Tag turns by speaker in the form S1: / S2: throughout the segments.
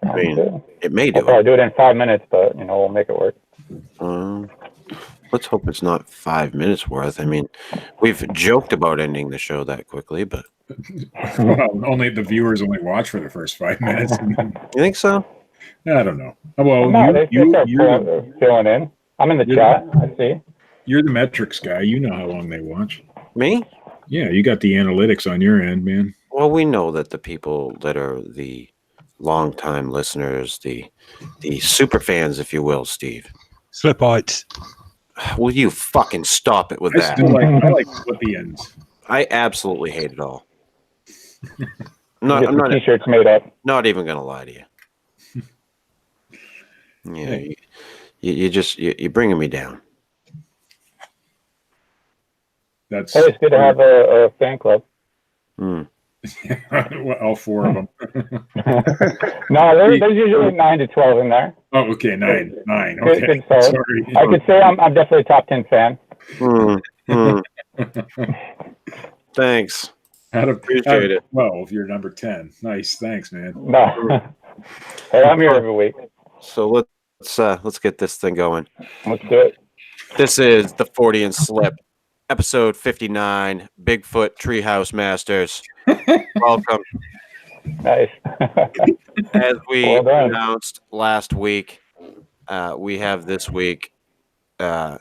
S1: I mean, it may do
S2: I'll probably do it in 5 minutes, but we'll make it work.
S1: Let's hope it's not 5 minutes worth. I mean, we've joked about ending the show that quickly, but
S3: only the viewers only watch for the first 5 minutes.
S1: You think so?
S3: I don't know. Well,
S2: you're filling in. I'm in the chat. I see.
S3: You're the metrics guy. You know how long they watch.
S1: Me?
S3: Yeah, you got the analytics on your end, man.
S1: Well, we know that the people that are the long-time listeners, the super fans, if you will, Steve.
S4: Slip-outs.
S1: Will you fucking stop it with that?
S3: I like Philippians.
S1: I absolutely hate it all.
S2: I'm not t-shirts made up.
S1: Not even gonna lie to you. You're bringing me down.
S2: It's good to have a fan club.
S3: All 4 of them.
S2: No, there's usually 9 to 12 in there.
S3: Oh, okay, 9. Okay.
S2: Good Sorry. I could say I'm definitely a top 10 fan.
S1: Thanks.
S3: Appreciate it. 12, you're number 10. Nice, thanks, man.
S2: No. Hey, I'm here every week.
S1: So let's get this thing going.
S2: Let's do it.
S1: This is the Fortean Slip, episode 59. Bigfoot Treehouse Masters. Welcome.
S2: Nice.
S1: As we announced last week, we have this week, and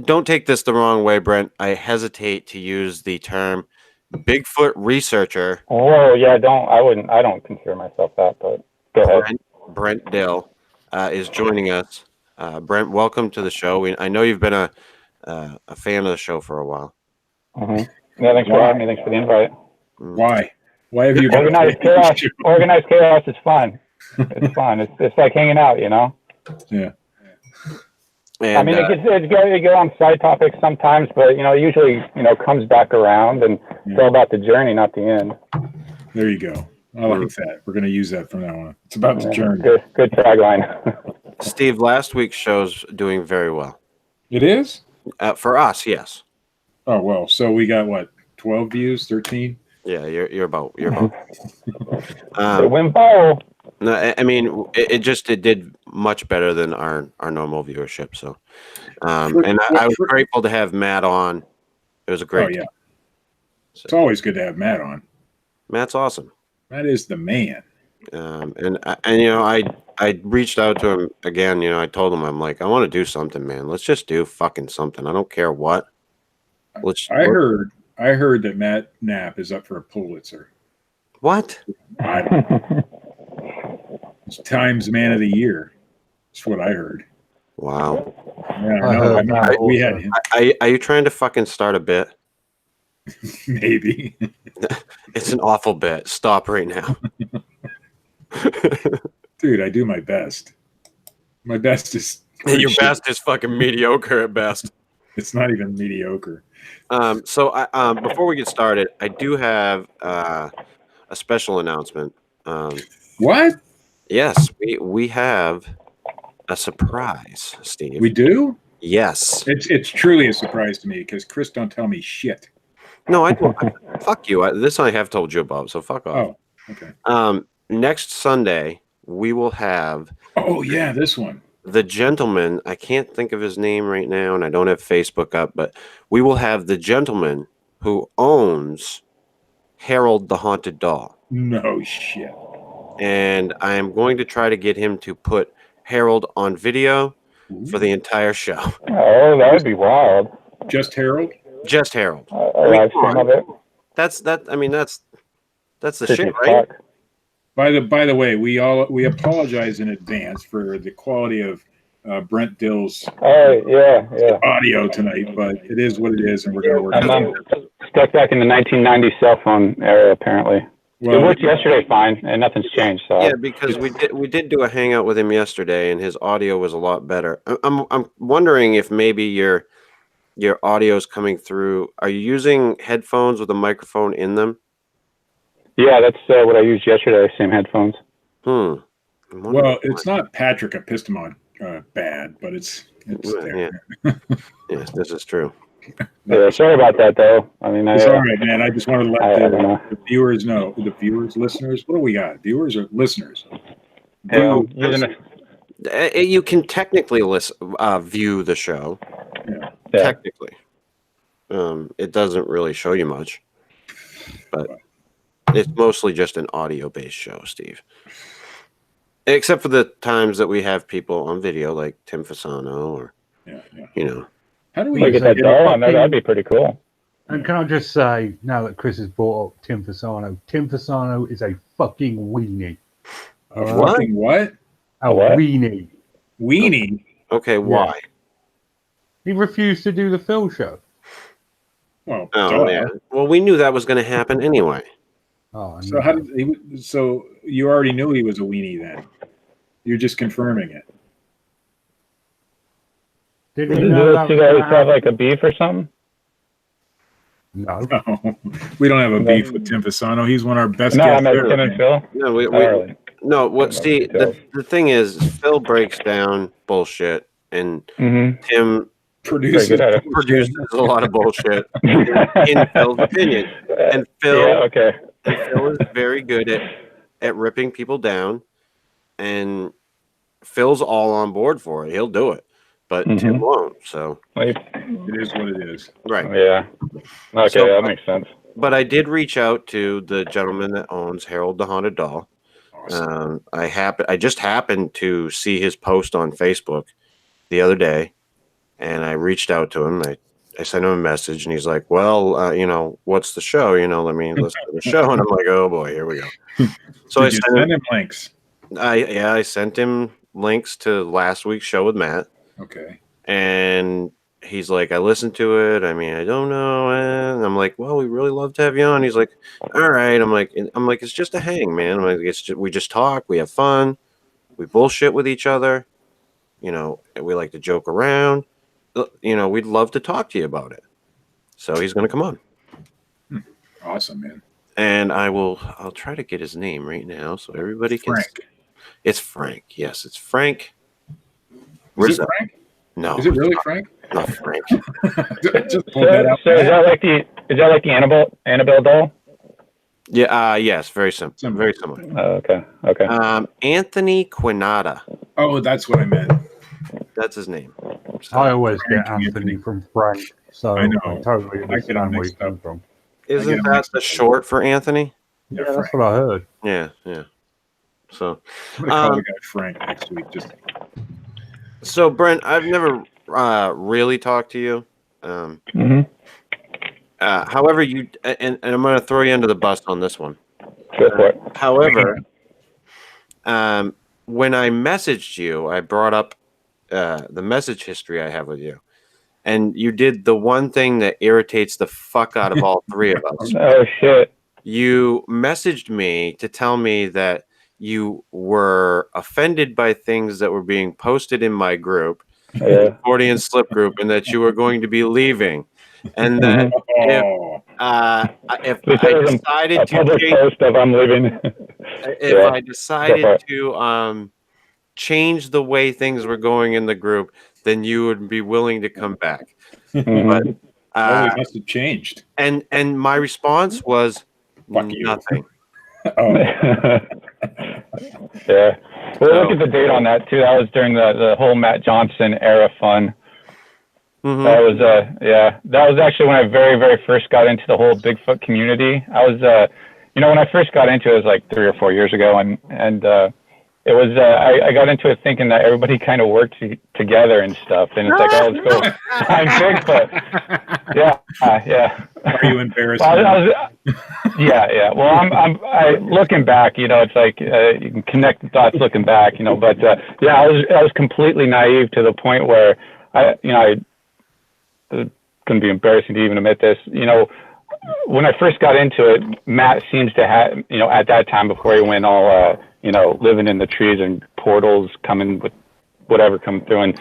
S1: don't take this the wrong way, Brent. I hesitate to use the term Bigfoot researcher.
S2: Oh yeah, I don't consider myself that, but go ahead.
S1: Brent Dill is joining us. Brent, welcome to the show. I know you've been a fan of the show for a while.
S2: Mm-hmm. Yeah, thanks for having me. Thanks for the invite.
S3: Why? Why have you been
S2: organized chaos? Organized chaos is fun. It's fun. It's like hanging out,
S3: Yeah.
S2: And, I mean, it's good to go on side topics sometimes, but it usually comes back around, and it's all about the journey, not the end.
S3: There you go. I like that. We're going to use that from now on. It's about the journey.
S2: Good tagline.
S1: Steve, last week's show's doing very well.
S3: It is?
S1: For us, yes.
S3: Oh, well, so we got, what, 12 views, 13?
S1: Yeah, you're about.
S2: Wimbo.
S1: No, I mean, it did much better than our normal viewership. So, and I was grateful to have Matt on. It was a great.
S3: Oh yeah. So, it's always good to have Matt on.
S1: Matt's awesome.
S3: Matt is the man.
S1: And I reached out to him again. I told him, I'm like, I want to do something, man. Let's just do fucking something. I don't care what.
S3: I heard that Matt Knapp is up for a Pulitzer.
S1: What?
S3: I don't know. It's Times Man of the Year. That's what I heard.
S1: Wow.
S3: Yeah, we had him.
S1: Are you trying to fucking start a bit?
S3: Maybe.
S1: It's an awful bit. Stop right now.
S3: Dude, I do my best. My best is...
S1: Your best is fucking mediocre at best.
S3: It's not even mediocre.
S1: So before we get started, I do have a special announcement.
S3: What?
S1: Yes, we have a surprise, Steve.
S3: We do?
S1: Yes.
S3: It's truly a surprise to me because Chris don't tell me shit.
S1: No, I don't. Fuck you. This I have told you about, so fuck off.
S3: Oh, okay.
S1: Next Sunday, we will have...
S3: Oh, yeah, this one.
S1: The gentleman, I can't think of his name right now, and I don't have Facebook up, but we will have the gentleman who owns Harold the Haunted Doll.
S3: No shit.
S1: And I am going to try to get him to put Harold on video for the entire show.
S2: Oh, that would be wild.
S3: Just Harold?
S1: Just Harold.
S2: Live stream of it.
S1: That's the shit, right?
S3: By the way, we apologize in advance for the quality of Brent Dill's audio tonight, but it is what it is, and we're going to work.
S2: I'm stuck back in the 1990s cell phone era, apparently. Well, it worked yesterday fine, and nothing's changed. So
S1: yeah, because we did do a hangout with him yesterday, and his audio was a lot better. I'm wondering if maybe your audio is coming through. Are you using headphones with a microphone in them?
S2: Yeah, that's what I used yesterday. Same headphones.
S3: Well, it's not Patrick Epistemon bad, but it's there.
S1: Yeah. Yes, this is true.
S2: Yeah, sorry about that, though. I mean,
S3: it's all right, man. I just wanted to let the viewers know. The viewers, listeners. What do we got? Viewers or listeners?
S1: You can technically view the show.
S3: Yeah.
S1: Technically, it doesn't really show you much, but it's mostly just an audio-based show, Steve. Except for the times that we have people on video, like Tim Fasano, or you know.
S2: How do we get that doll on there? That'd be pretty cool.
S4: And can I just say, now that Chris has brought up Tim Fasano is a fucking weenie.
S3: Fucking what?
S4: A weenie.
S3: Weenie?
S1: Okay, why?
S4: He refused to do the Phil show.
S3: Well,
S1: yeah. Well, we knew that was going to happen anyway.
S4: Oh,
S3: so how did he, so you already knew he was a weenie then? You're just confirming it.
S2: Did you guys have like a beef or something?
S4: No,
S3: we don't have a beef with Tim Fasano. He's one of our best
S2: guests.
S3: No,
S2: Tim and Phil.
S1: No, the thing is, Phil breaks down bullshit, and Tim produces a lot of bullshit in Phil's opinion. And Phil, Phil is very good at ripping people down, and Phil's all on board for it. He'll do it. But Tim won't, so
S3: it is what it is.
S1: Right.
S2: Yeah. Okay, so, that makes sense.
S1: But I did reach out to the gentleman that owns Harold the Haunted Doll. Awesome. I just happened to see his post on Facebook the other day, and I reached out to him. I sent him a message, and he's like, "Well, what's the show? Let me listen to the show." And I'm like, "Oh boy, here we go." So I sent him
S3: links.
S1: I sent him links to last week's show with Matt.
S3: Okay.
S1: And he's like, I listened to it. I mean, I don't know. And I'm like, well, we really love to have you on. He's like, all right. I'm like, it's just a hang, man. I'm like, we just talk. We have fun. We bullshit with each other. And we like to joke around. We'd love to talk to you about it. So he's going to come on.
S3: Awesome, man.
S1: And I'll try to get his name right now so everybody can.
S3: Frank.
S1: It's Frank. Yes, it's Frank.
S3: Is it Frank?
S1: No.
S3: Is it really Frank?
S1: Not Frank.
S2: Just so is that like the Annabelle doll?
S1: Yeah. Yes. Very simple. Very similar.
S2: Oh, okay.
S1: Anthony Quinata.
S3: Oh, that's what I meant.
S1: That's his name.
S4: So, I always get Anthony from Frank, so
S3: I know.
S4: I totally understand where you come from.
S1: Isn't that the short for Anthony?
S4: Yeah, that's what I heard.
S1: Yeah. So
S3: I'm gonna call the guy Frank next week.
S1: So, Brent, I've never really talked to you. However, and I'm going to throw you under the bus on this one.
S2: Go for it.
S1: However, when I messaged you, I brought up the message history I have with you. And you did the one thing that irritates the fuck out of all three of us.
S2: Oh, shit.
S1: You messaged me to tell me that you were offended by things that were being posted in my group, the Fortean slip group, and that you were going to be leaving. And that if I decided to change,
S2: I'm leaving.
S1: if I decided to change the way things were going in the group, then you would be willing to come back. But
S3: we must have changed.
S1: And my response was nothing.
S2: Yeah. Well, look at the date on that too. That was during the whole Matt Johnson era fun. That was that was actually when I very, very first got into the whole Bigfoot community. I was when I first got into it was like 3 or 4 years ago, and it was I got into it thinking that everybody kind of worked together and stuff, and it's like, oh, let's go find Bigfoot. Yeah.
S3: Are you embarrassed?
S2: Yeah. Well, I'm looking back, it's like you can connect the dots looking back, but I was completely naive to the point where it's going to be embarrassing to even admit this. When I first got into it, Matt seems to have, at that time before he went all, living in the trees and portals coming with whatever coming through. And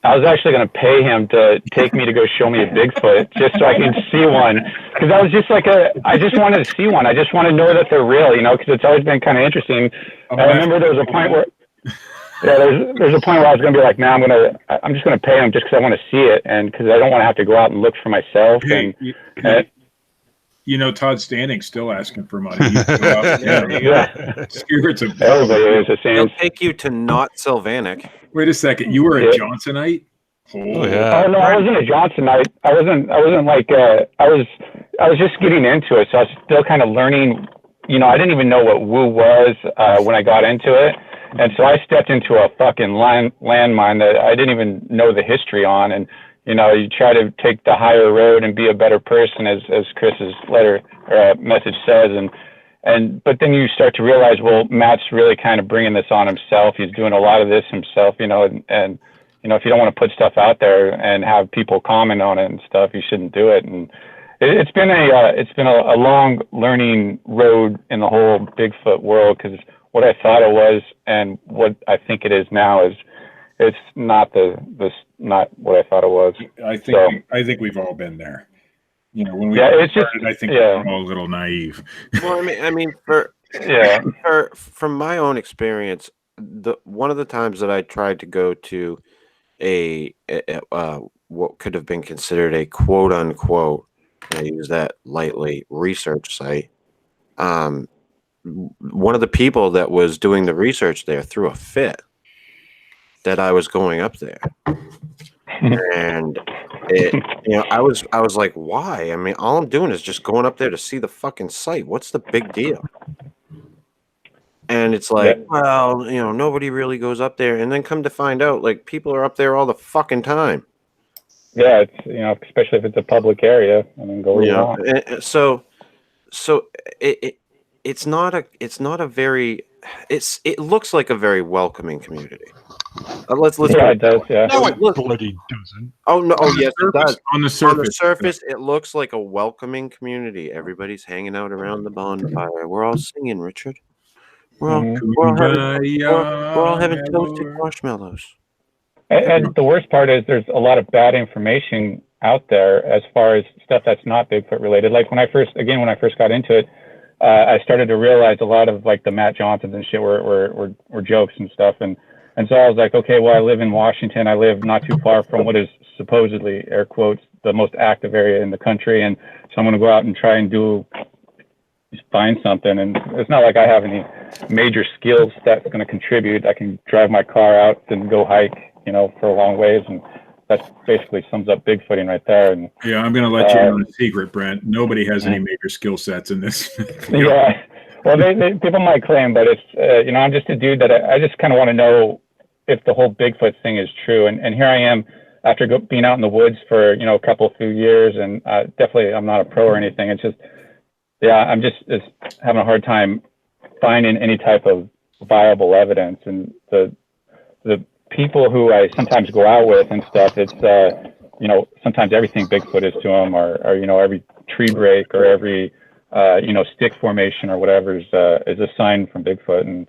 S2: I was actually going to pay him to take me to go show me a Bigfoot just so I can see one. Because I was just like I just wanted to see one. I just want to know that they're real, because it's always been kind of interesting. I remember there was a point where, Yeah, there's a point where I was gonna be like, man, I'm just gonna pay him just because I want to see it, and because I don't want to have to go out and look for myself.
S3: Hey, Todd Standing's still asking for money. Spirits of
S2: everybody is.
S1: He'll take you to not Sylvanic.
S3: Wait a second, you were a Johnsonite?
S2: Oh no, I wasn't a Johnsonite. I wasn't like I was just getting into it, so I was still kind of learning. I didn't even know what woo was when I got into it. And so I stepped into a fucking landmine that I didn't even know the history on. And, you try to take the higher road and be a better person, as Chris's message says. But then you start to realize, well, Matt's really kind of bringing this on himself. He's doing a lot of this himself, and if you don't want to put stuff out there and have people comment on it and stuff, you shouldn't do it. And it's been a long learning road in the whole Bigfoot world, because what I thought it was and what I think it is now it's not not what I thought it was.
S3: I think we've all been there. When we started, I think we were all a little naive.
S1: Well, I mean, from my own experience, one of the times that I tried to go to a what could have been considered a quote unquote, I use that lightly, research site. One of the people that was doing the research there threw a fit that I was going up there, and I was like, why? I mean, all I'm doing is just going up there to see the fucking site. What's the big deal? And it's like, well, nobody really goes up there, and then come to find out, like, people are up there all the fucking time.
S2: Yeah, it's especially if it's a public area. I mean, go where you want.
S1: So it's not a very. It looks like a very welcoming community. Let's
S2: it does. Yeah.
S4: No, it bloody doesn't.
S1: Oh no! Oh yes, it does.
S3: On the surface,
S1: it looks like a welcoming community. Everybody's hanging out around the bonfire. We're all singing, Richard. We're all having toasted marshmallows.
S2: And the worst part is there's a lot of bad information out there as far as stuff that's not Bigfoot related. Like when I first got into it, I started to realize a lot of like the Matt Johnsons and shit were jokes and stuff. And so I was like, okay, well, I live in Washington. I live not too far from what is supposedly, air quotes, the most active area in the country. And so I'm going to go out and try and find something. And it's not like I have any major skills that's going to contribute. I can drive my car out and go hike, for a long ways. And that basically sums up Bigfooting right there. And
S3: yeah, I'm going to let you know a secret, Brent. Nobody has any major skill sets in this.
S2: Yeah. Well, people might claim, but it's, I'm just a dude that I just kind of want to know if the whole Bigfoot thing is true. And here I am after being out in the woods for, a few years. And definitely I'm not a pro or anything. It's just, I'm just having a hard time finding any type of viable evidence. And the people who I sometimes go out with and stuff, it's, sometimes everything Bigfoot is to them, or every tree break or every, stick formation or whatever is a sign from Bigfoot. And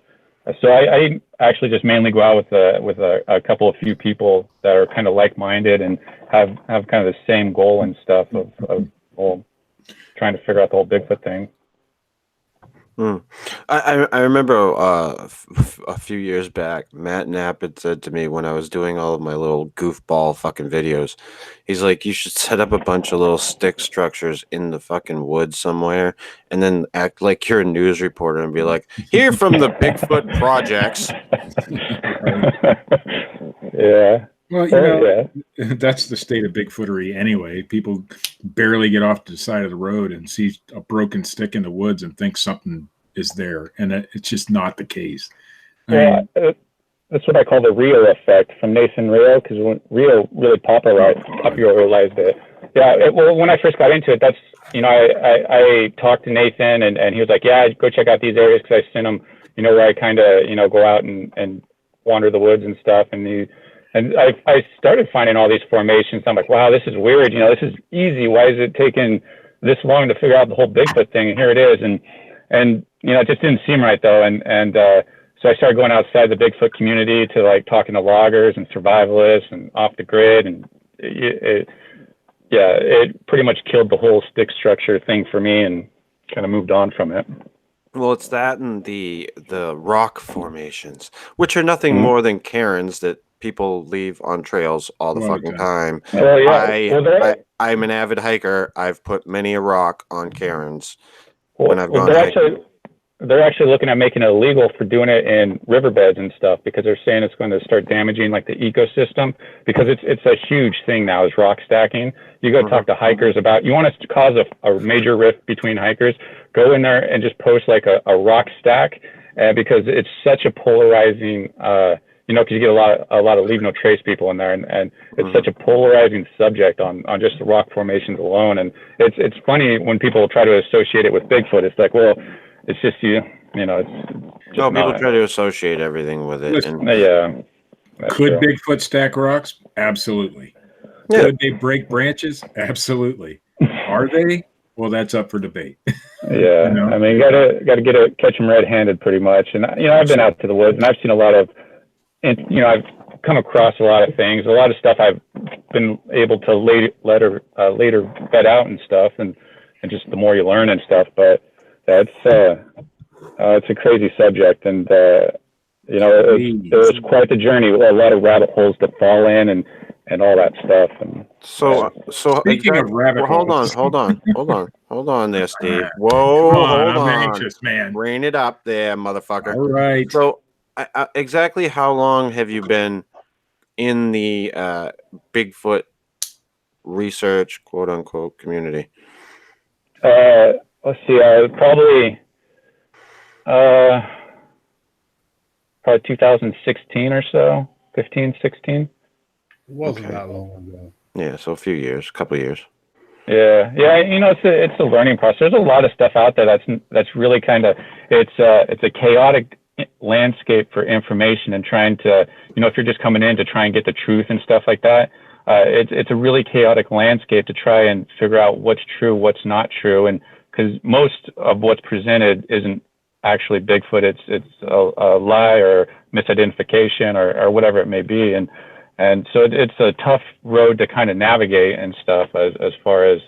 S2: so I actually just mainly go out with a couple of few people that are kind of like-minded and have kind of the same goal and stuff of trying to figure out the whole Bigfoot thing.
S1: I remember a few years back, Matt Knapp had said to me when I was doing all of my little goofball fucking videos, he's like, you should set up a bunch of little stick structures in the fucking woods somewhere and then act like you're a news reporter and be like, here from the Bigfoot projects.
S2: Yeah.
S3: Well, that's the state of Bigfootery anyway. People barely get off the side of the road and see a broken stick in the woods and think something is there, and it's just not the case.
S2: That's what I call the Rio effect from Nathan Rio, because when Rio really popularized it. Yeah, well, when I first got into it, that's, I talked to Nathan, and he was like, yeah, go check out these areas, because I sent him, where I kind of, go out and wander the woods and stuff, and I started finding all these formations. I'm like, wow, this is weird. This is easy. Why is it taking this long to figure out the whole Bigfoot thing? And here it is. And it just didn't seem right though. And so I started going outside the Bigfoot community to like talking to loggers and survivalists and off the grid. And it pretty much killed the whole stick structure thing for me and kind of moved on from it.
S1: Well, it's that and the rock formations, which are nothing more than cairns that people leave on trails all the
S3: All the
S1: fucking
S3: time.
S1: time.
S2: Well, yeah.
S1: I'm an avid hiker. I've put many a rock on cairns
S2: Well,
S1: when I've
S2: well,
S1: gone hiking.
S2: they're actually looking at making it illegal for doing it in riverbeds and stuff because they're saying it's going to start damaging like the ecosystem because it's a huge thing now is rock stacking. You go talk to hikers about you want to cause a major rift between hikers, go in there and just post like a rock stack because it's such a polarizing because you get a lot of leave no trace people in there, and it's such a polarizing subject on just the rock formations alone. And it's funny when people try to associate it with Bigfoot. It's like, well, it's just it's just
S1: people try to associate everything with it.
S3: Listen,
S1: And
S3: could Bigfoot stack rocks? Absolutely.
S1: Yeah.
S3: Could they break branches? Absolutely. Are they? Well, that's up for debate.
S2: Yeah, I mean, you gotta catch them red-handed, pretty much. And I've been out to the woods, and I've seen a lot of, I've come across a lot of things, a lot of stuff I've been able to later vet out and stuff, and just the more you learn and stuff. But that's it's a crazy subject, and it was quite the journey. A lot of rabbit holes to fall in, and all that stuff. And
S1: so
S3: speaking of rabbit holes,
S1: hold on there, Steve. Whoa, hold on.
S3: I'm anxious, man.
S1: Rein it up there, motherfucker.
S3: All right.
S1: So, exactly how long have you been in the Bigfoot research, quote unquote, community?
S2: Let's see, probably 2016 or so, 15, 16.
S4: It wasn't that long ago.
S1: Yeah, so a couple of years.
S2: Yeah. It's a learning process. There's a lot of stuff out there that's really kind of it's a chaotic landscape for information and trying to if you're just coming in to try and get the truth and stuff like that. It's a really chaotic landscape to try and figure out what's true, what's not true, and because most of what's presented isn't actually Bigfoot. It's a lie or misidentification or whatever it may be, and so it's a tough road to kind of navigate and stuff as far as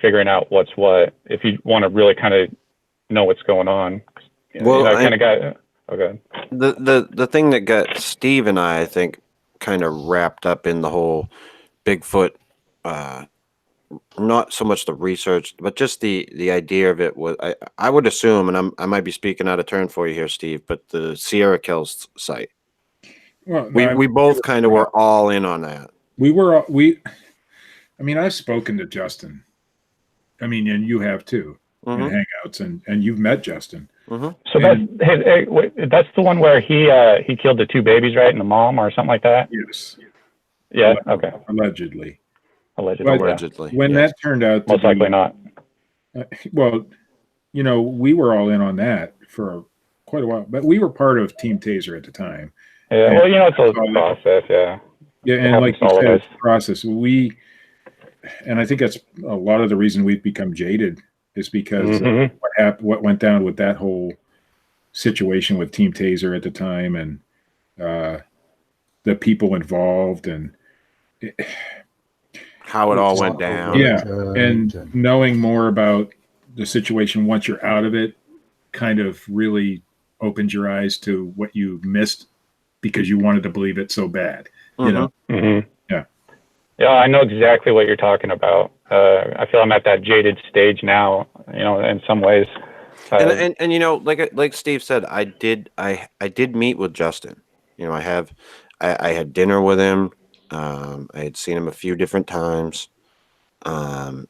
S2: figuring out what's what if you want to really kind of know what's going on. Okay.
S1: The thing that got Steve and I think kind of wrapped up in the whole Bigfoot, not so much the research, but just the idea of it was I would assume, and I might be speaking out of turn for you here, Steve, but the Sierra Kills site. Well, we both kind of were all in on that.
S3: I mean, I've spoken to Justin. I mean, and you have too in Hangouts, and you've met Justin.
S2: So that's the one where he killed the two babies, right, and the mom or something like that.
S3: Yes.
S2: Yeah. Okay.
S3: Allegedly.
S1: When
S3: that turned out to
S2: most likely not.
S3: Well, we were all in on that for quite a while, but we were part of Team Taser at the time.
S2: Yeah. Well, it's a process. Yeah.
S3: Yeah, and like you said, process. And I think that's a lot of the reason we've become jaded is because what went down with that whole situation with Team Taser at the time and the people involved and
S1: how it all went down.
S3: Yeah, and knowing more about the situation once you're out of it kind of really opened your eyes to what you missed because you wanted to believe it so bad. Yeah.
S2: Yeah, I know exactly what you're talking about. I feel I'm at that jaded stage now, in some ways.
S1: And like Steve said, I did meet with Justin. I had dinner with him. I had seen him a few different times. And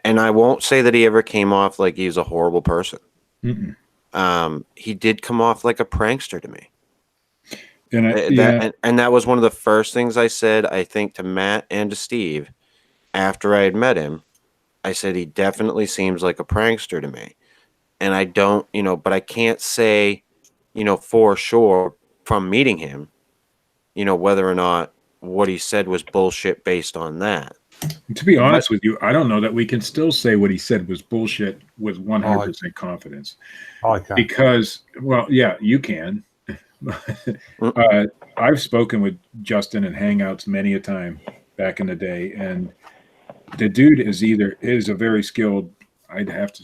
S1: I won't say that he ever came off like he's a horrible person. He did come off like a prankster to me. And that was one of the first things I said, I think, to Matt and to Steve after I had met him. I said, he definitely seems like a prankster to me. And I don't, but I can't say, for sure from meeting him, whether or not what he said was bullshit based on that.
S3: To be honest with you, I don't know that we can still say what he said was bullshit with 100% confidence.
S4: I can.
S3: Because, well, yeah, you can. I've spoken with Justin in Hangouts many a time back in the day, and the dude is a very skilled, I'd have to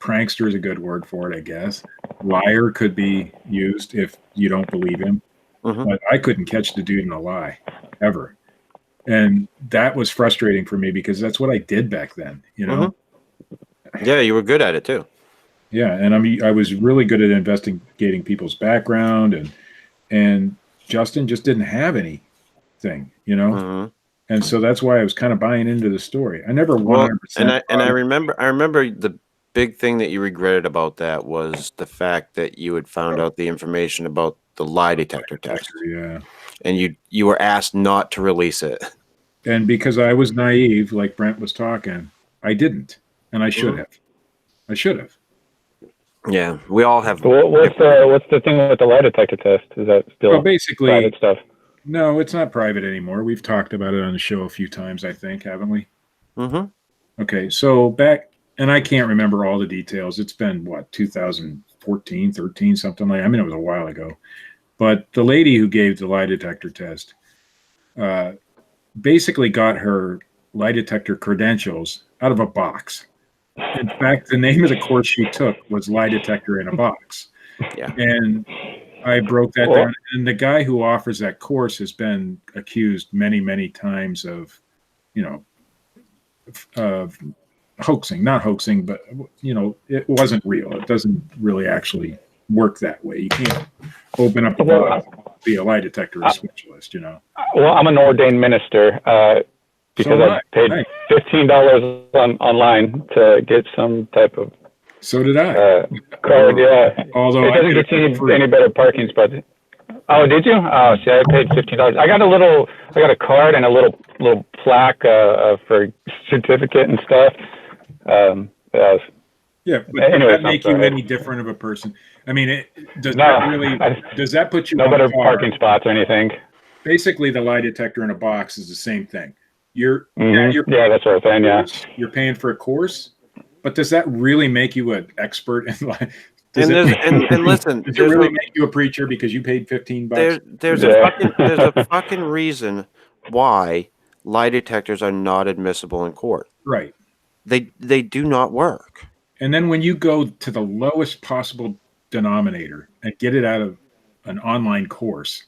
S3: prankster is a good word for it, I guess. Liar could be used if you don't believe him. But I couldn't catch the dude in a lie ever. And that was frustrating for me because that's what I did back then, you know?
S1: Yeah, you were good at it too.
S3: Yeah, and I was really good at investigating people's background, and Justin just didn't have anything, you know? And so that's why I was kind of buying into the story. I never 100%.
S1: I remember the big thing that you regretted about that was the fact that you had found out the information about the lie detector test.
S3: Yeah.
S1: And you were asked not to release it.
S3: And because I was naive, like Brent was talking, I didn't. And I should have. I should have.
S1: Yeah, we all have.
S2: What's the thing with the lie detector test? Is that still
S3: basically
S2: private stuff?
S3: No, it's not private anymore. We've talked about it on the show a few times, I think, haven't we? Okay, so back, and I can't remember all the details. It's been, 2014, 13, something like that. I mean, it was a while ago. But the lady who gave the lie detector test basically got her lie detector credentials out of a box. In fact, the name of the course she took was Lie Detector in a Box.
S1: Yeah.
S3: And I broke that down. And the guy who offers that course has been accused many, many times of, hoaxing, not hoaxing, but, it wasn't real. It doesn't really actually work that way. You can't open up a box, be a lie detector specialist,
S2: Well, I'm an ordained minister because I paid $15 online to get some type of.
S3: So did I.
S2: Card, yeah.
S3: Although
S2: it doesn't get you any better parking spots. Oh, did you? Oh, see, I paid $15. I got a card and a little plaque for certificate and stuff.
S3: Yeah, but
S2: anyways,
S3: does that make you any different of a person? I mean, does that put you
S2: no better parking spots or anything?
S3: Basically, the lie detector in a box is the same thing.
S2: Yeah, that's what I'm saying. Yeah,
S3: you're paying for a course, but does that really make you an expert in lie?
S1: And listen,
S3: does it really make you a preacher because you paid $15?
S1: There's a fucking reason why lie detectors are not admissible in court.
S3: Right.
S1: They do not work.
S3: And then when you go to the lowest possible denominator and get it out of an online course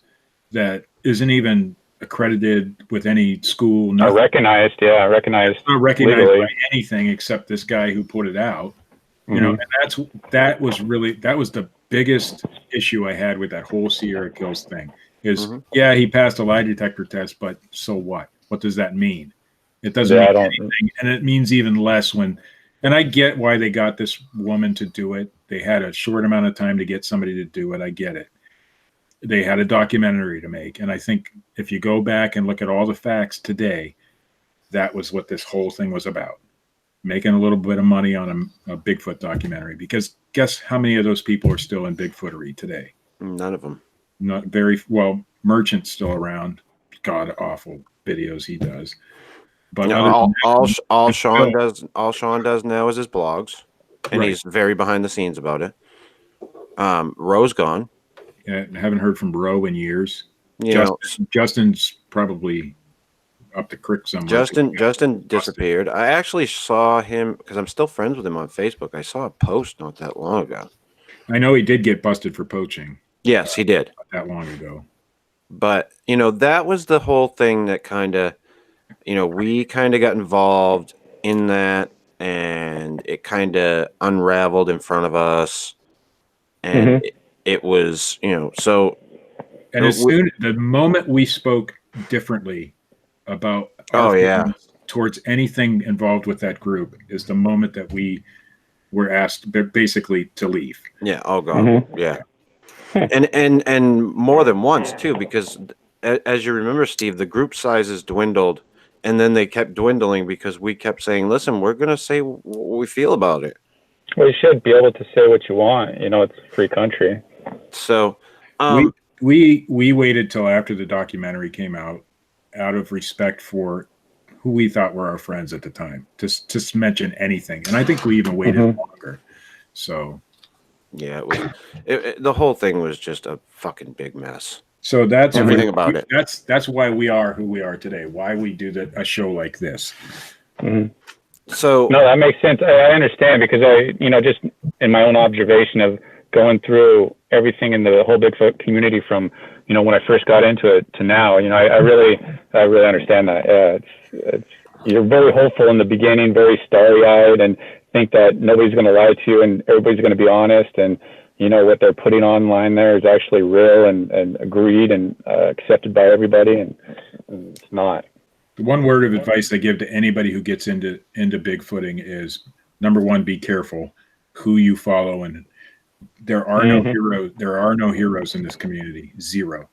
S3: that isn't even accredited with any school, nothing,
S2: recognized. Not recognized legally
S3: by anything except this guy who put it out. And that was the biggest issue I had with that whole Sierra Kills thing. Is he passed a lie detector test, but so what? What does that mean? It doesn't mean anything, and it means even less when. And I get why they got this woman to do it. They had a short amount of time to get somebody to do it. I get it. They had a documentary to make. And I think if you go back and look at all the facts today, that was what this whole thing was about. Making a little bit of money on a Bigfoot documentary. Because guess how many of those people are still in Bigfootery today?
S1: None of them.
S3: Not very well. Merchant's still around. God awful videos he does. But
S1: all Sean does now is his blogs, and he's very behind the scenes about it. Roe's gone.
S3: Yeah, I haven't heard from Roe in years. Justin's probably up the creek somewhere.
S1: Justin disappeared. I actually saw him because I'm still friends with him on Facebook. I saw a post not that long ago.
S3: I know he did get busted for poaching.
S1: Yes, he did.
S3: Not that long ago.
S1: But that was the whole thing that kind of. We kind of got involved in that, and it kind of unraveled in front of us, and it was, so.
S3: And the moment we spoke differently about towards anything involved with that group is the moment that we were asked basically to leave.
S1: Yeah. Oh God. Yeah. And more than once too, because as you remember, Steve, the group sizes dwindled. And then they kept dwindling because we kept saying, listen, we're going to say what we feel about it.
S2: Well, you should be able to say what you want. It's a free country.
S1: So
S3: we waited till after the documentary came out of respect for who we thought were our friends at the time to mention anything. And I think we even waited longer. So.
S1: Yeah, the whole thing was just a fucking big mess.
S3: So that's
S1: everything about it.
S3: That's why we are who we are today. Why we do a show like this.
S1: So
S2: no, that makes sense. I understand because just in my own observation of going through everything in the whole Bigfoot community from, when I first got into it to now, I really understand that. You're very hopeful in the beginning, very starry-eyed, and think that nobody's going to lie to you and everybody's going to be honest, and what they're putting online there is actually real and agreed and accepted by everybody, and it's not.
S3: The one word of advice I give to anybody who gets into bigfooting is, number one, be careful who you follow, and there are no heroes. There are no heroes in this community. Zero.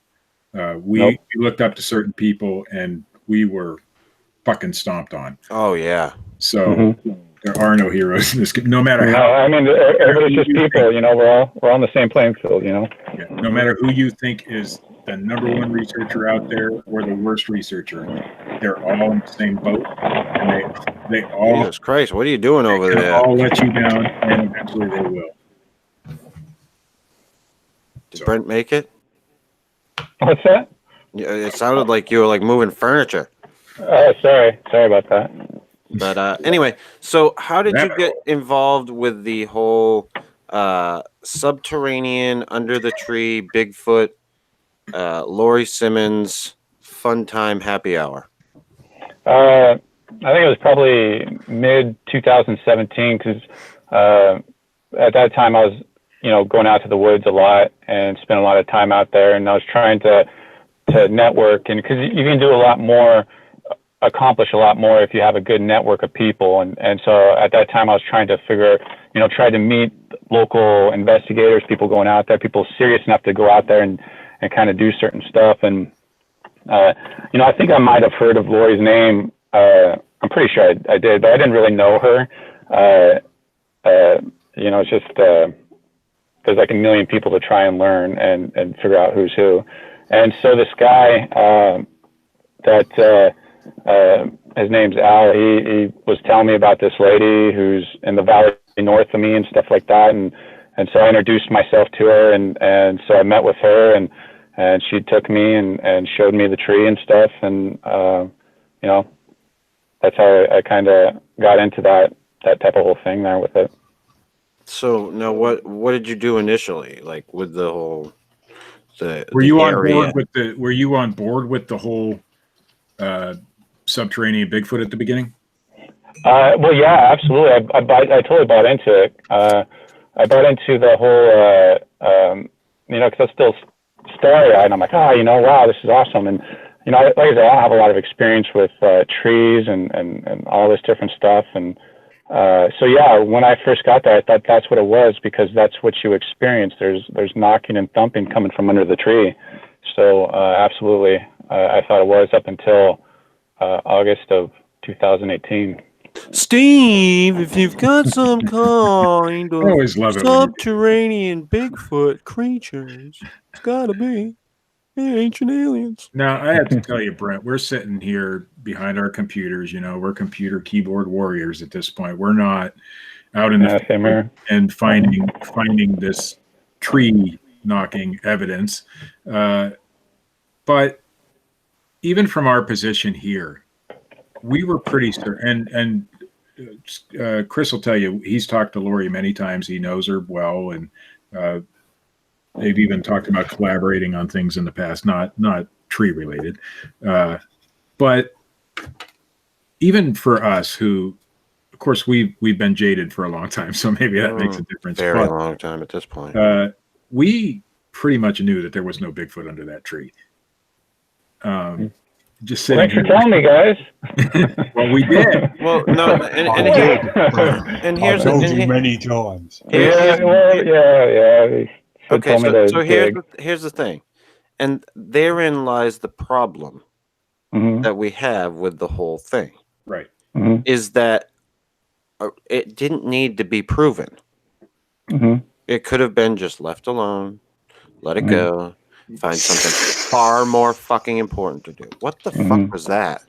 S3: We looked up to certain people and we were fucking stomped on.
S1: Oh yeah.
S3: So there are no heroes in this. No matter how.
S2: No, I mean, everybody's just people. We're on the same playing field.
S3: Yeah, no matter who you think is the number one researcher out there or the worst researcher, they're all in the same boat, and they all.
S1: Jesus Christ, what are you doing over there?
S3: They all let you down, and eventually they will.
S1: Did Brent make it?
S2: What's that?
S1: Yeah, it sounded like you were like moving furniture.
S2: Oh, sorry about that.
S1: But anyway, so how did you get involved with the whole Subterranean, Under the Tree, Bigfoot, Laurie Simmons, Fun Time Happy Hour?
S2: I think it was probably mid 2017 because at that time I was, going out to the woods a lot and spent a lot of time out there, and I was trying to network, and because you can do a lot more, accomplish a lot more if you have a good network of people, and so at that time I was trying to try to meet local investigators, people going out there, people serious enough to go out there and kind of do certain stuff, and I think I might have heard of Laurie's name. I'm pretty sure I did, but I didn't really know her. It's just there's like a million people to try and learn and figure out who's who. And so this guy his name's Al, he was telling me about this lady who's in the valley north of me and stuff like that. And so I introduced myself to her, and so I met with her, and she took me and showed me the tree and stuff. And, that's how I kind of got into that type of whole thing there with it.
S1: So now what did you do initially? Like with the whole,
S3: were you on board with the whole Subterranean Bigfoot at the beginning?
S2: Well, yeah, absolutely. I totally bought into it. I bought into the whole, because I was still starry-eyed, and I'm like, wow, this is awesome. And, like I said, I don't have a lot of experience with trees and all this different stuff. And so, yeah, when I first got there, I thought that's what it was, because that's what you experience. There's knocking and thumping coming from under the tree. So, absolutely, I thought it was up until August of 2018.
S1: Steve, if you've got some kind of subterranean Bigfoot creatures, it's gotta be ancient aliens.
S3: Now, I have to tell you, Brent, we're sitting here behind our computers. We're computer keyboard warriors at this point. We're not out in the field and finding this tree knocking evidence. But even from our position here, we were pretty certain, and Chris will tell you, he's talked to Laurie many times. He knows her well, and they've even talked about collaborating on things in the past, not tree related. But even for us, who, of course, we've been jaded for a long time, so maybe that makes a difference.
S1: Very long time at this point.
S3: We pretty much knew that there was no Bigfoot under that tree. Just sitting
S2: Thanks for telling me, guys.
S3: Well, we did.
S1: Well, no, and here's
S4: many times.
S2: Yeah.
S1: Okay, so here's the thing, and therein lies the problem that we have with the whole thing.
S3: Right.
S1: Is that it didn't need to be proven. It could have been just left alone, let it go. Find something far more fucking important to do. What the fuck was that?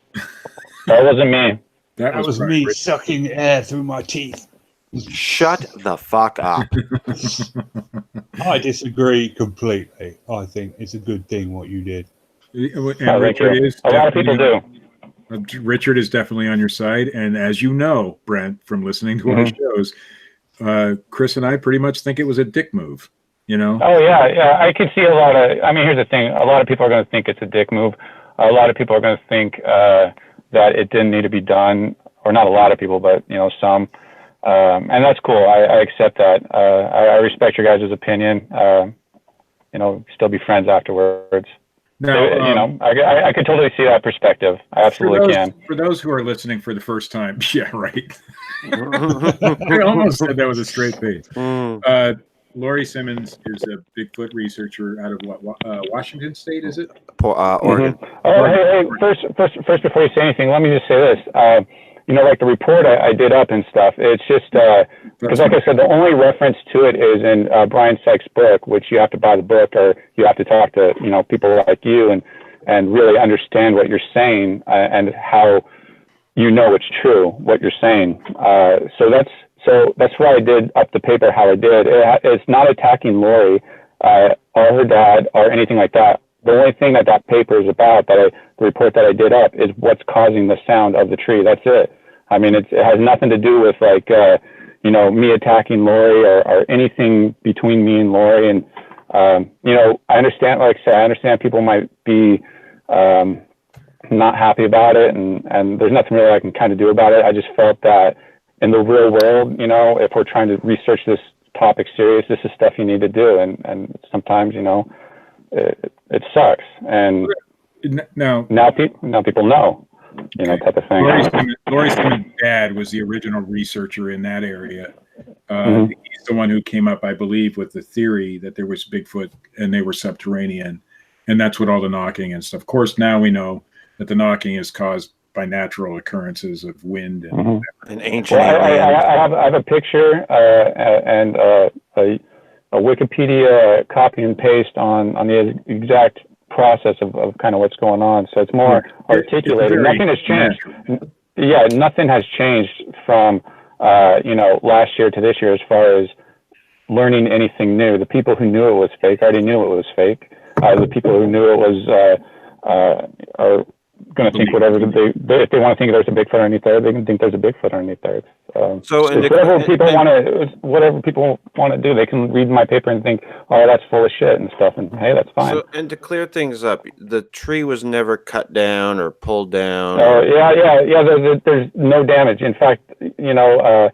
S2: That wasn't me.
S4: That was me sucking air through my teeth.
S1: Shut the fuck up.
S4: I disagree completely. I think it's a good thing what you did.
S3: And Richard,
S2: a lot of people do.
S3: Richard is definitely on your side, and as you know, Brent, from listening to our shows, Chris and I pretty much think it was a dick move. You know?
S2: Oh yeah. I could see a lot of. I mean, here's the thing: a lot of people are going to think it's a dick move. A lot of people are going to think that it didn't need to be done, or not a lot of people, but some. And that's cool. I accept that. I respect your guys' opinion. Still be friends afterwards.
S3: Now,
S2: I could totally see that perspective. I absolutely can.
S3: For those who are listening for the first time, yeah, right. I almost said that was a straight face. Laurie Simmons is a Bigfoot researcher out of Washington State, is it?
S1: Oregon.
S2: Oh, hey, first, before you say anything, let me just say this. Like the report I did up and stuff, it's just, because like I said, the only reference to it is in Brian Sykes' book, which you have to buy the book, or you have to talk to, people like you and really understand what you're saying and how it's true, what you're saying. So that's why I did up the paper how I did. It's not attacking Lori or her dad or anything like that. The only thing that paper is about, the report that I did up, is what's causing the sound of the tree. That's it. I mean, it has nothing to do with me attacking Lori or anything between me and Lori. And I understand, like I said, I understand people might be not happy about it, and there's nothing really I can kind of do about it. I just felt that in the real world, if we're trying to research this topic serious, this is stuff you need to do. And sometimes, it sucks. And now people know, type of thing.
S3: Laurie Simmons' dad was the original researcher in that area. He's the one who came up, I believe, with the theory that there was Bigfoot and they were subterranean. And that's what all the knocking and stuff. Of course, now we know that the knocking is caused by natural occurrences of wind and
S1: ancient.
S2: Well, I have a picture and a Wikipedia copy and paste on the exact process of kind of what's going on. So it's more articulated. Nothing has changed. Yeah, nothing has changed from last year to this year as far as learning anything new. The people who knew it was fake already knew it was fake. The people who knew it was are going to think whatever if they want to think there's a Bigfoot underneath there, they can think there's a Bigfoot underneath there. Whatever people want to do, they can read my paper and think, oh, that's full of shit and stuff, and hey, that's fine.
S1: So, and to clear things up, the tree was never cut down or pulled down.
S2: Oh, yeah. There's no damage. In fact, I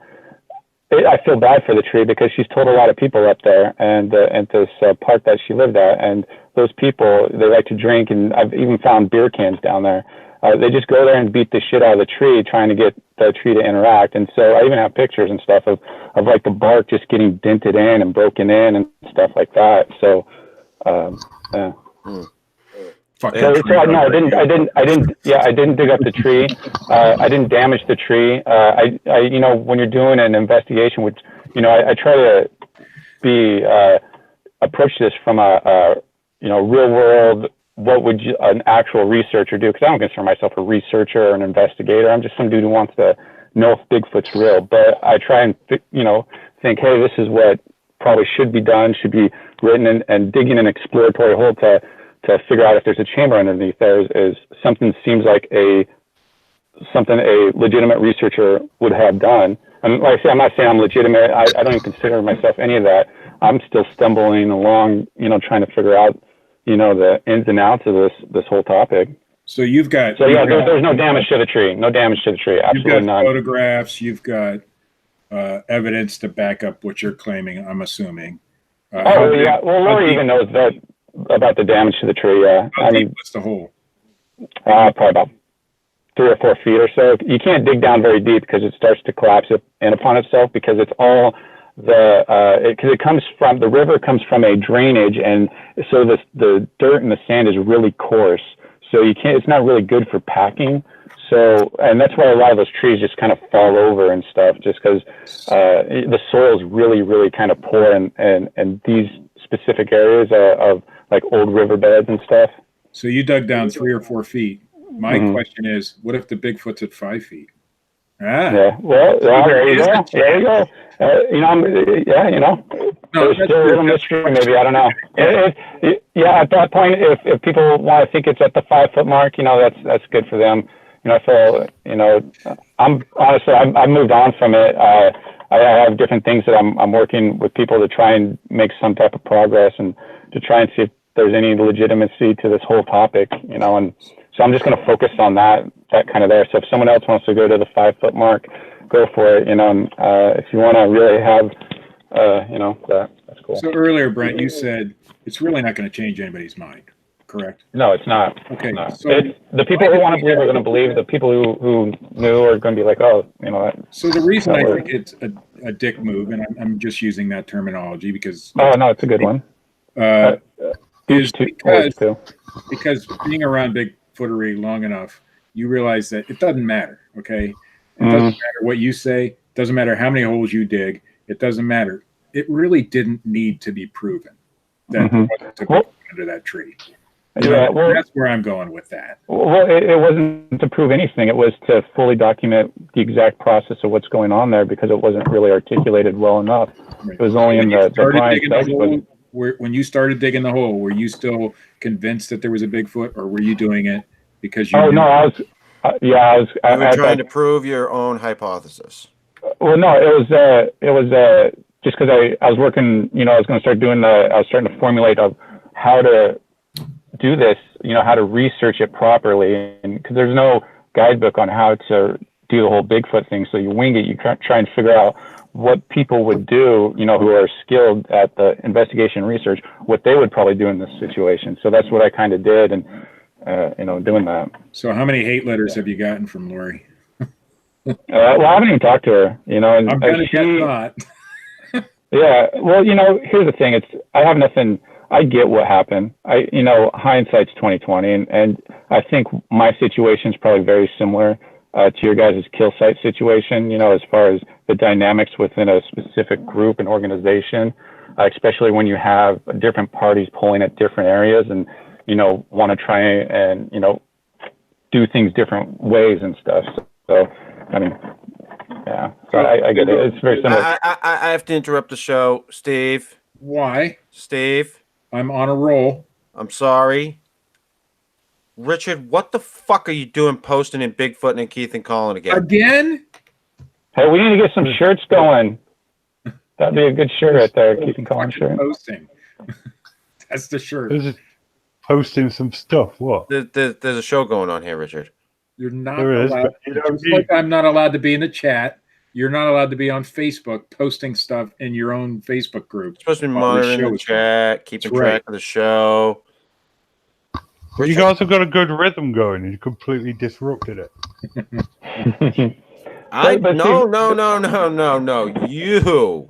S2: feel bad for the tree because she's told a lot of people up there and this park that she lived at, and those people, they like to drink, and I've even found beer cans down there. They just go there and beat the shit out of the tree trying to get the tree to interact. And so I even have pictures and stuff of like the bark just getting dented in and broken in and stuff like that. So, yeah. No, I didn't dig up the tree. I didn't damage the tree. When you're doing an investigation, which, I try to be, approach this from a real world, what would an actual researcher do? Because I don't consider myself a researcher or an investigator. I'm just some dude who wants to know if Bigfoot's real. But I try and, think, hey, this is what probably should be done, should be written, and digging an exploratory hole to figure out if there's a chamber underneath there is something seems like something a legitimate researcher would have done. And like I say, I'm not saying I'm legitimate. I don't even consider myself any of that. I'm still stumbling along, trying to figure out, the ins and outs of this whole topic.
S3: So you've got...
S2: there's no damage to the tree. No damage to the tree. Absolutely
S3: you've got
S2: none.
S3: Photographs. You've got evidence to back up what you're claiming, I'm assuming.
S2: Yeah. Well, Lori even knows that about the damage to the tree. Yeah.
S3: How deep was the hole?
S2: Probably about 3 or 4 feet or so. You can't dig down very deep because it starts to collapse in upon itself, because it's all because the river comes from a drainage, and so the dirt and the sand is really coarse. So it's not really good for packing. So, and that's why a lot of those trees just kind of fall over and stuff, just because the soil is really, really kind of poor and these specific areas of like old riverbeds and stuff.
S3: So you dug down 3 or 4 feet. My question is, what if the Bigfoot's at 5 feet?
S2: Yeah. Well, there you go. There you go. There's still a little mystery, maybe. I don't know. At that point, if people want to think it's at the 5 foot mark, that's good for them. I feel, I'm honestly, I moved on from it. I have different things that I'm working with people to try and make some type of progress and to try and see if there's any legitimacy to this whole topic, and so I'm just going to focus on that kind of there. So if someone else wants to go to the 5 foot mark, go for it, and if you want to really have, that's cool.
S3: So earlier, Brent, you said it's really not going to change anybody's mind, correct?
S2: No, it's not.
S3: Okay.
S2: So the people who want to believe are going to believe. The people who knew are going to be like, oh,
S3: So the reason I think it's a dick move, and I'm just using that terminology because.
S2: Oh no, it's a good one.
S3: Is because being around Bigfootery long enough, you realize that it doesn't matter. Okay, it doesn't matter what you say. It doesn't matter how many holes you dig. It doesn't matter. It really didn't need to be proven that there wasn't a Bigfoot under that tree. That's where I'm going with that.
S2: Well, it wasn't to prove anything. It was to fully document the exact process of what's going on there because it wasn't really articulated well enough. Right. It was only in the
S3: Brian when you started digging the hole, were you still convinced that there was a Bigfoot, or were you doing it because you?
S2: Oh no, I was. You
S1: were trying to prove your own hypothesis.
S2: Well, no, it was just because I was working. I was going to start doing I was starting to formulate of how to do this. How to research it properly, and because there's no guidebook on how to do the whole Bigfoot thing, so you wing it. You try and figure out what people would do, who are skilled at the investigation research, what they would probably do in this situation. So that's what I kind of did, and doing that.
S3: So how many hate letters have you gotten from Lori?
S2: Well, I haven't even talked to her. And
S3: I'm gonna get not.
S2: Yeah. Well, here's the thing. I have nothing. I get what happened. Hindsight's 2020, and I think my situation is probably very similar to your guys' kill site situation, as far as the dynamics within a specific group and organization, especially when you have different parties pulling at different areas and, want to try and, do things different ways and stuff. So, yeah, so I get it. It's very similar.
S1: I have to interrupt the show, Steve.
S3: Why?
S1: Steve?
S3: I'm on a roll.
S1: I'm sorry. Richard, what the fuck are you doing posting in Bigfoot and Keith and Colin again?
S3: Again?
S2: Hey, we need to get some shirts going. That'd be a good shirt right there, Keith and Colin shirt.
S3: Posting. That's the shirt.
S4: Posting some stuff. What?
S1: There's a show going on here, Richard.
S3: You're not allowed. Just like I'm not allowed to be in the chat. You're not allowed to be on Facebook posting stuff in your own Facebook group.
S1: You're supposed to be monitoring the chat, keeping track of the show.
S4: Well, you guys have got a good rhythm going, and you completely disrupted it.
S1: No. You.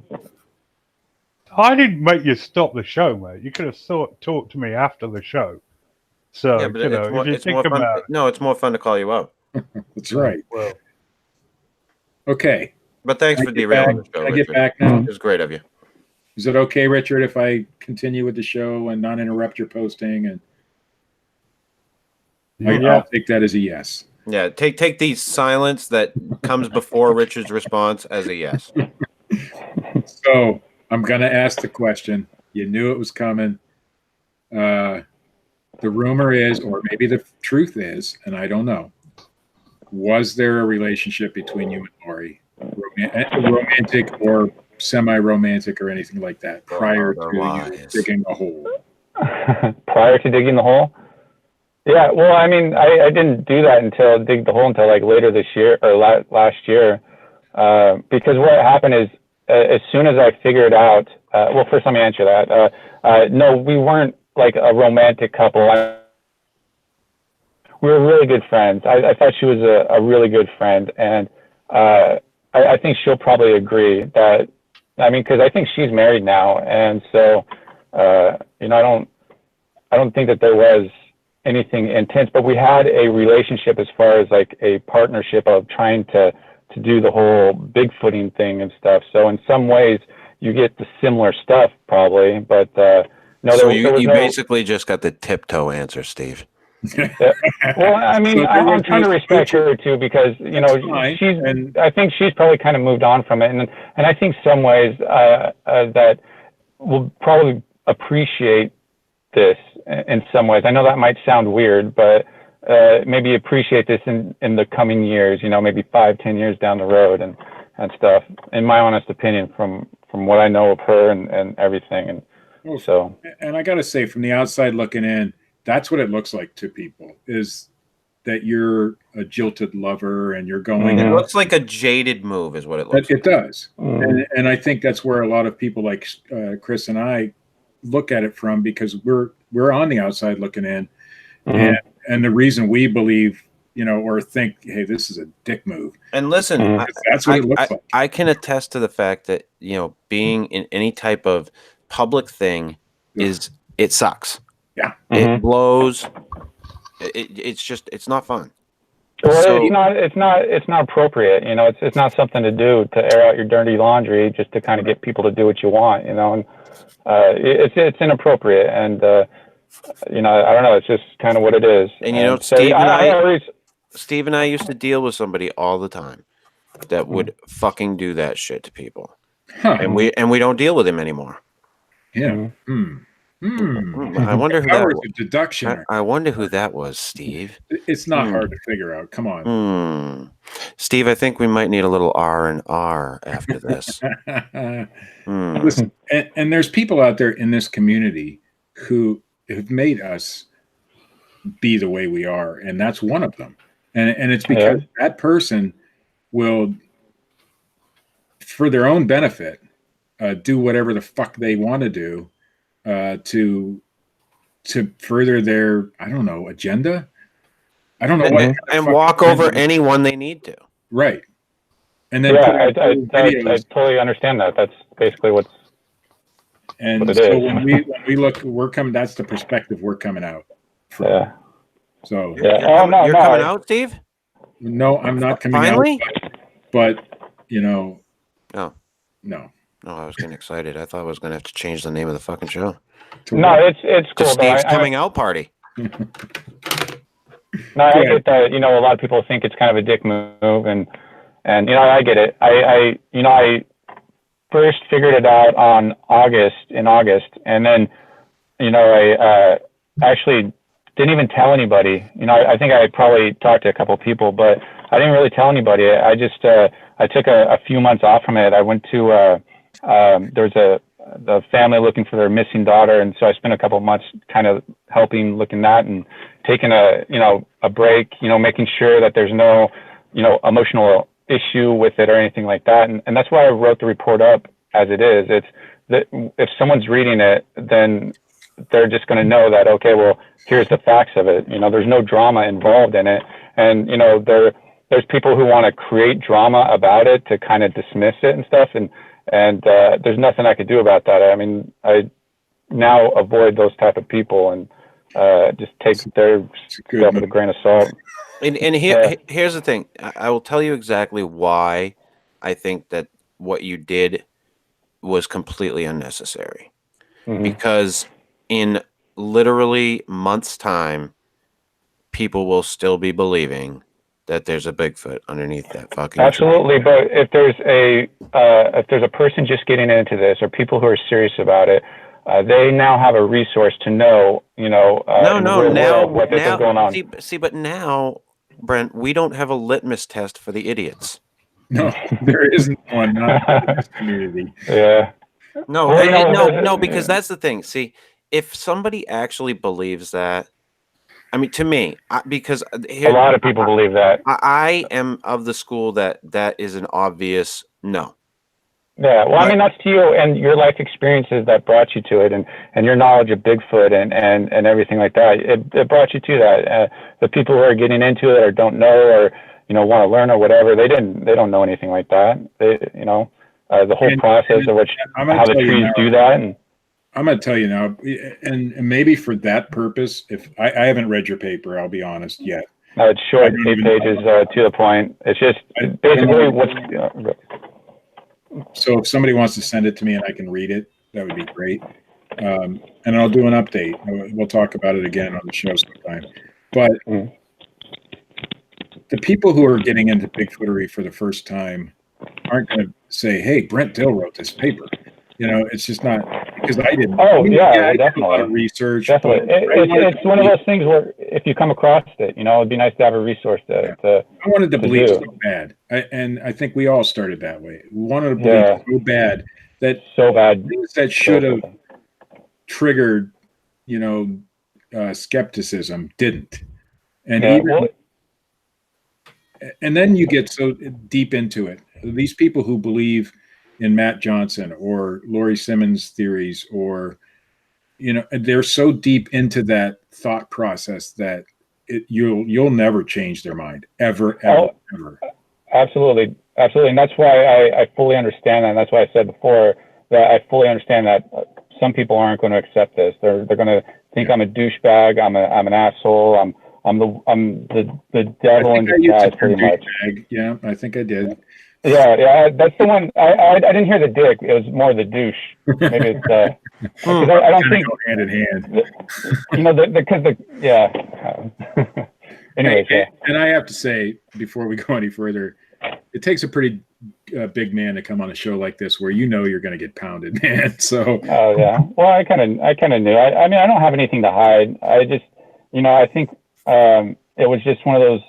S4: I didn't make you stop the show, mate. You could have talked to me after the show. So,
S1: it's more fun to call you out.
S3: That's right. Well, okay.
S1: But thanks for derailing the show,
S3: Richard. I get back now?
S1: It was great of you.
S3: Is it okay, Richard, if I continue with the show and not interrupt your posting? And I'll take that as a yes.
S1: Yeah, take the silence that comes before Richard's response as a yes.
S3: So I'm going to ask the question. You knew it was coming. The rumor is, or maybe the truth is, and I don't know, was there a relationship between you and Lori? Romantic or semi-romantic or anything like that prior to you digging a hole?
S2: Prior to digging the hole? Yeah, well, I mean, I didn't do that until like later this year or last year, because what happened is as soon as I figured out, well, first let me answer that. No, we weren't like a romantic couple. We were really good friends. I thought she was a really good friend, and I think she'll probably agree that. I mean, because I think she's married now, and so I don't think that there was anything intense, but we had a relationship as far as like a partnership of trying to do the whole Bigfooting thing and stuff. So in some ways you get the similar stuff probably, but no.
S1: So you basically just got the tiptoe answer, Steve.
S2: Yeah. Well, I mean, I'm trying to respect her too, because I think she's probably kind of moved on from it, and I think some ways that will probably appreciate this in some ways. I know that might sound weird, but maybe appreciate this in the coming years, maybe 5-10 years down the road and stuff, in my honest opinion, from what I know of her and everything. And so,
S3: and I got to say, from the outside looking in, that's what it looks like to people, is that you're a jilted lover and you're going.
S1: It looks like a jaded move is what it looks like.
S3: It does. And I think that's where a lot of people like Chris and I look at it from, because we're on the outside looking in. And the reason we believe, or think, hey, this is a dick move.
S1: And listen,
S3: that's what it looks like.
S1: I can attest to the fact that, being in any type of public thing it sucks.
S3: Yeah.
S1: It blows. It's not fun.
S2: Well, so, it's not appropriate. It's not something to do, to air out your dirty laundry just to kind of get people to do what you want, and it's inappropriate. And, I don't know. It's just kind of what it is.
S1: And, Steve and I used to deal with somebody all the time that would fucking do that shit to people. And we don't deal with him anymore.
S3: Yeah.
S1: I wonder who that was.
S3: Deduction.
S1: I wonder who that was, Steve.
S3: It's not hard to figure out. Come on.
S1: Steve, I think we might need a little R&R after this.
S3: Listen, and there's people out there in this community who have made us be the way we are, and that's one of them. And it's because that person will, for their own benefit, do whatever the fuck they want to do to further their, I don't know, agenda. I don't know
S1: and walk over anyone they need to.
S3: Right. And then
S2: I totally understand that. That's basically what it
S3: so
S2: is.
S3: when we look, we're coming. That's the perspective we're coming out from.
S2: Yeah.
S3: So
S1: you're coming out, Steve?
S3: No, I'm not coming
S1: Finally?
S3: out. But
S1: No.
S3: No,
S1: I was getting excited. I thought I was going to have to change the name of the fucking show.
S2: No, it's cool.
S1: To Steve's coming out party.
S2: No, I get that. A lot of people think it's kind of a dick move, and I get it. I first figured it out in August, and then I actually didn't even tell anybody. I think I probably talked to a couple of people, but I didn't really tell anybody. I just I took a few months off from it. I went to there was the family looking for their missing daughter, and so I spent a couple of months kind of helping looking that and taking a break, making sure that there's no emotional issue with it or anything like that. And that's why I wrote the report up as it is. It's that if someone's reading it, then they're just going to know that, okay, well, here's the facts of it. There's no drama involved in it. And, there's people who want to create drama about it to kind of dismiss it and stuff. And there's nothing I could do about that. I mean, I now avoid those type of people and just take their stuff with a grain of salt.
S1: And here's the thing. I will tell you exactly why I think that what you did was completely unnecessary. Because in literally months' time, people will still be believing that there's a Bigfoot underneath that fucking
S2: absolutely tree. But if there's a person just getting into this, or people who are serious about it, they now have a resource to know, what is going on.
S1: See, but now, Brent, we don't have a litmus test for the idiots.
S3: No, there isn't one. Not in this community.
S2: Yeah.
S1: No, because that's the thing. See, if somebody actually believes that, I mean, to me, because
S2: a lot of people believe that.
S1: I am of the school that is an obvious no.
S2: Yeah, well, I mean, that's to you and your life experiences that brought you to it, and your knowledge of Bigfoot and everything like that. It brought you to that. The people who are getting into it or don't know or want to learn or whatever, they don't know anything like that. The whole process of how the trees do that. And
S3: I'm going to tell you now, and maybe for that purpose, if I haven't read your paper, I'll be honest yet.
S2: No, it's short, 8 pages to the point. It's just basically what's.
S3: So if somebody wants to send it to me and I can read it, that would be great. And I'll do an update. We'll talk about it again on the show sometime. But the people who are getting into Bigfootery for the first time aren't going to say, "Hey, Brent Dill wrote this paper." It's just not, because I didn't.
S2: Oh,
S3: I mean,
S2: yeah,
S3: I did a lot
S2: definitely.
S3: of research.
S2: Definitely. It's one of those things where if you come across it, it'd be nice to have a resource to
S3: I wanted to believe
S2: do.
S3: so bad. And I think we all started that way. We wanted to believe so bad that things that should have triggered, skepticism didn't. And and then you get so deep into it. These people who believe in Matt Johnson or Laurie Simmons theories, or they're so deep into that thought process that you'll never change their mind ever.
S2: Absolutely, and that's why I fully understand that. And that's why I said before that I fully understand that some people aren't going to accept this. They're going to think I'm a douchebag. I'm an asshole. I'm the devil in disguise, pretty much.
S3: Yeah, I think I did.
S2: Yeah, that's the one. I didn't hear the dick. It was more the douche. Maybe it's because I don't think
S3: go hand in hand.
S2: Anyways,
S3: and I have to say, before we go any further, it takes a pretty big man to come on a show like this where you're going to get pounded, man. So.
S2: Oh yeah. Well, I kind of knew. I mean, I don't have anything to hide. I just, I think it was just one of those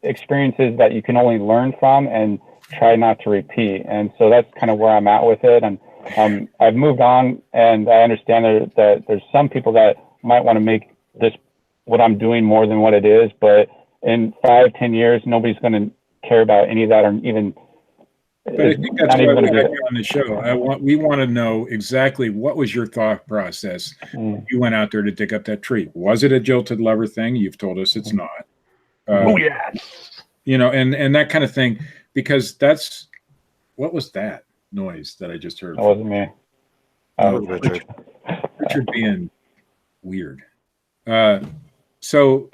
S2: experiences that you can only learn from and try not to repeat. And so that's kind of where I'm at with it. And I've moved on, and I understand that there's some people that might want to make this what I'm doing more than what it is. But in 5-10 years, nobody's going to care about any of that, or even.
S3: But I think that's why we have you on the show. We want to know exactly what was your thought process. You went out there to dig up that tree. Was it a jilted lover thing? You've told us it's not.
S4: Yeah.
S3: And that kind of thing, because what was that noise that I just heard?
S2: That wasn't me.
S1: Richard.
S3: Richard being weird. So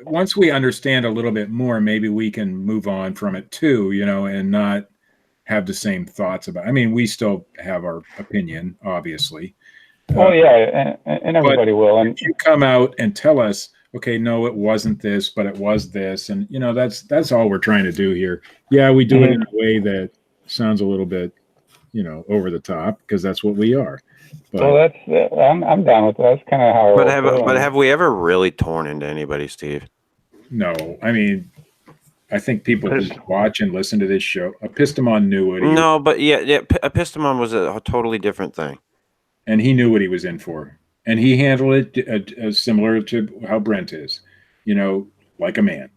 S3: once we understand a little bit more, maybe we can move on from it too, and not have the same thoughts about. I mean, we still have our opinion, obviously.
S2: Well, yeah, and everybody will. And
S3: if you come out and tell us, okay, no, it wasn't this, but it was this, and that's all we're trying to do here. Yeah, we do it in a way that sounds a little bit, over the top, because that's what we are. But,
S2: well, I'm down with that. That's kind of how.
S1: But have we ever really torn into anybody, Steve?
S3: No, I mean, I think people who watch and listen to this show, Epistemon knew what he.
S1: No, but yeah, Epistemon was a totally different thing,
S3: and he knew what he was in for, and he handled it similar to how Brent is, like a man.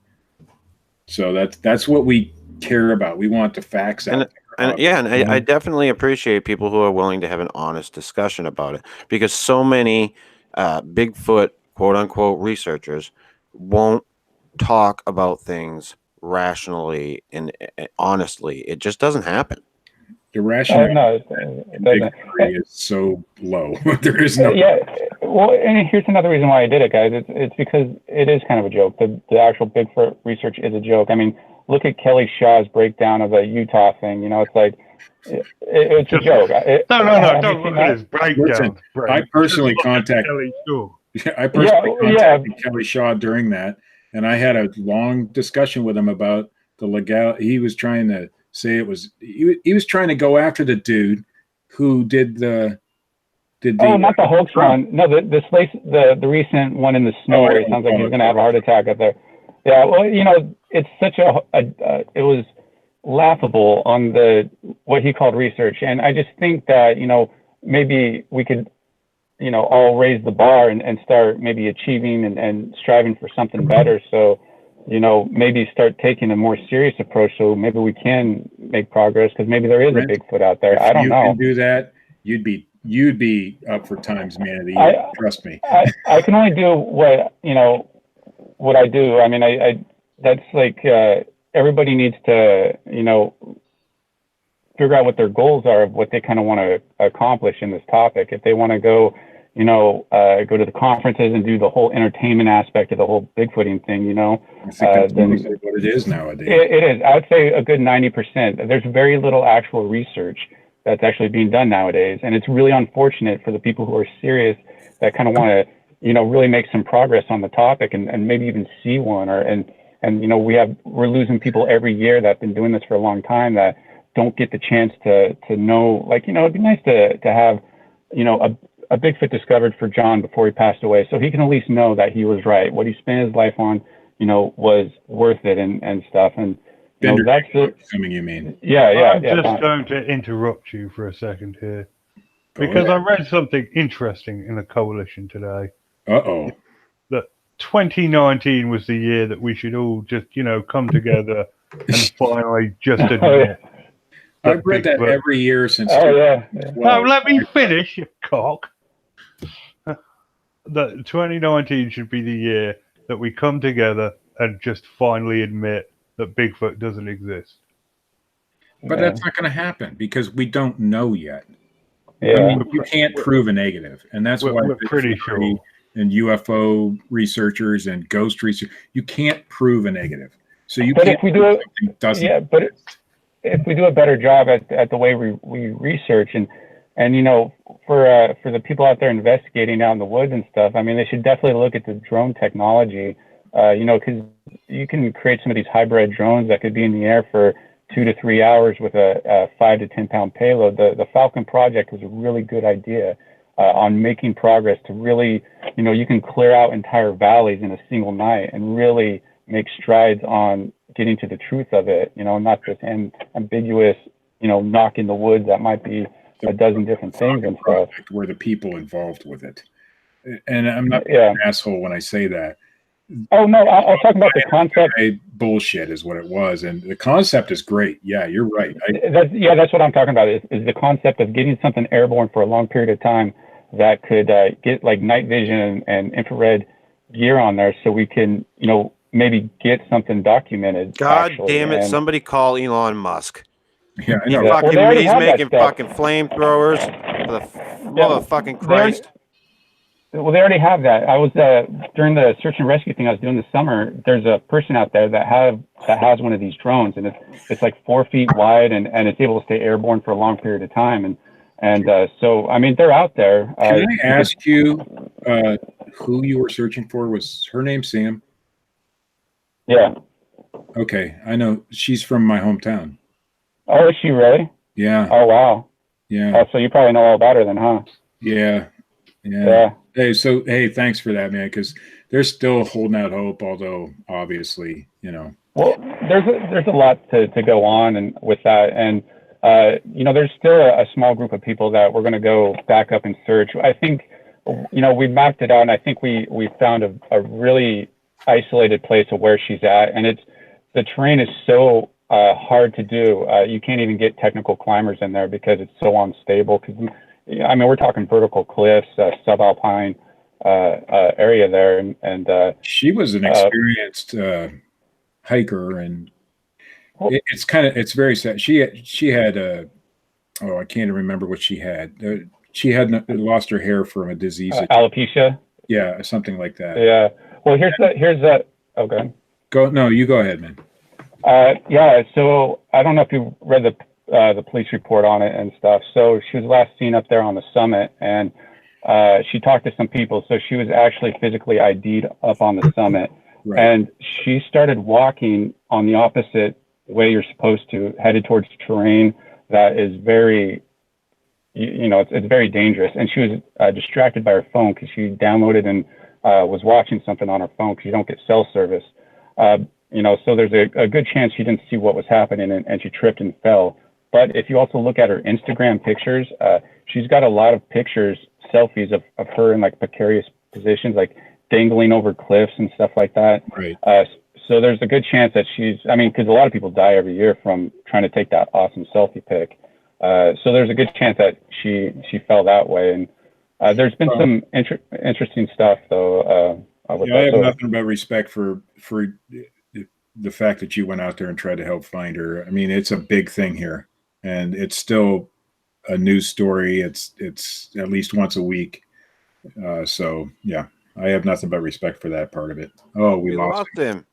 S3: So that's what we care about. We want the facts out there.
S1: And I definitely appreciate people who are willing to have an honest discussion about it, because so many Bigfoot quote unquote researchers won't talk about things rationally and honestly. It just doesn't happen.
S3: The rationality is so low. There is no.
S2: Yeah. Well, and here's another reason why I did it, guys. It's because it is kind of a joke. The actual Bigfoot research is a joke. I mean, look at Kelly Shaw's breakdown of the Utah thing. It's like it's a joke.
S4: No, don't look at his breakdown.
S3: I personally contacted Kelly Shaw. I personally contacted Kelly Shaw during that, and I had a long discussion with him about the legality. He was trying to say it was he was trying to go after the dude who did the
S2: not the hoax one. No, the recent one in the snow where it sounds like he's going to have a heart attack up there. Yeah, well, it's such it was laughable on what he called research, and I just think that maybe we could all raise the bar and start maybe achieving and striving for something better. So maybe start taking a more serious approach, so maybe we can make progress, because maybe there is a Bigfoot out there. I don't know.
S3: If you can do that, you'd be up for Times Man of the Year. Trust me.
S2: I can only do what I do. I mean, that's like everybody needs to figure out what their goals are, of what they kind of want to accomplish in this topic. If they want to go go to the conferences and do the whole entertainment aspect of the whole Bigfooting thing,
S3: I think that's what it is nowadays.
S2: It is. I would say a good 90%. There's very little actual research that's actually being done nowadays, and it's really unfortunate for the people who are serious that kind of want to, really make some progress on the topic and maybe even see one, and we're losing people every year that have been doing this for a long time that don't get the chance to know. Like, it'd be nice to have a Bigfoot discovered for John before he passed away, so he can at least know that he was right. What he spent his life on, was worth it and stuff. And that's it.
S3: Assuming you mean.
S2: Yeah.
S4: I'm just going to interrupt you for a second here because I read something interesting in the coalition today.
S3: Uh-oh.
S4: That 2019 was the year that we should all just, come together and finally just admit.
S3: I've read that every year since.
S2: Oh yeah.
S4: No, let me finish, you cock. That 2019 should be the year that we come together and just finally admit that Bigfoot doesn't exist.
S3: But that's not going to happen because we don't know yet.
S2: Yeah.
S3: I mean, you can't prove a negative, and that's why
S4: we're pretty sure.
S3: And UFO researchers and ghost research, you can't prove a negative. So you
S2: but
S3: can't.
S2: If we do it, if we do a better job at the way we research and for the people out there investigating out in the woods and stuff, I mean, they should definitely look at the drone technology, because you can create some of these hybrid drones that could be in the air for 2 to 3 hours with a 5 to 10 pound payload. The Falcon project was a really good idea on making progress to really, you can clear out entire valleys in a single night and really make strides on getting to the truth of it, not this ambiguous, knock in the woods that might be a dozen different things and stuff.
S3: Where the people involved with it. And I'm not an asshole when I say that.
S2: Oh, no, I'll talk about the concept.
S3: Bullshit is what it was. And the concept is great. Yeah, you're right.
S2: That's what I'm talking about is the concept of getting something airborne for a long period of time that could get like night vision and infrared gear on there so we can, maybe get something documented.
S1: God damn it, somebody call Elon Musk.
S3: Yeah, I know.
S1: He's making fucking flamethrowers for the motherfucking Christ.
S2: Well, they already have that. I was during the search and rescue thing I was doing this summer. There's a person out there that has one of these drones, and it's like 4 feet wide, and it's able to stay airborne for a long period of time. And so I mean, they're out there.
S3: Can I ask you who you were searching for? Was her name Sam?
S2: Yeah.
S3: Okay, I know she's from my hometown.
S2: Oh, is she really?
S3: Yeah.
S2: Oh, wow.
S3: Yeah.
S2: Oh, so you probably know all about her then, huh?
S3: Yeah. Hey, thanks for that, man, because they're still holding out hope, although obviously,
S2: Well, there's a lot to go on and with that. And, there's still a small group of people that we're going to go back up and search. I think, we mapped it out, and I think we found a really isolated place of where she's at. And the terrain is so hard to do. You can't even get technical climbers in there because it's so unstable. Because we're talking vertical cliffs, subalpine area there, and
S3: she was an experienced hiker, and it's very sad. She had I can't even remember what she had. She had lost her hair from a disease,
S2: alopecia.
S3: Yeah, something like that.
S2: Yeah. Well, here's that. Okay.
S3: You go ahead, man.
S2: So I don't know if you read the police report on it and stuff. So she was last seen up there on the summit, and she talked to some people. So she was actually physically ID'd up on the summit, right. And she started walking on the opposite way you're supposed to, headed towards terrain that is very, it's very dangerous. And she was distracted by her phone because she downloaded and was watching something on her phone because you don't get cell service. So there's a good chance she didn't see what was happening and she tripped and fell. But if you also look at her Instagram pictures, she's got a lot of pictures, selfies of her in like precarious positions, like dangling over cliffs and stuff like that.
S3: Right.
S2: So there's a good chance that because a lot of people die every year from trying to take that awesome selfie pic. So there's a good chance that she fell that way. And there's been some interesting stuff though.
S3: I have nothing but respect for the fact that you went out there and tried to help find her. I mean, it's a big thing here, and it's still a news story. It's at least once a week. So yeah, I have nothing but respect for that part of it. Oh, we lost him.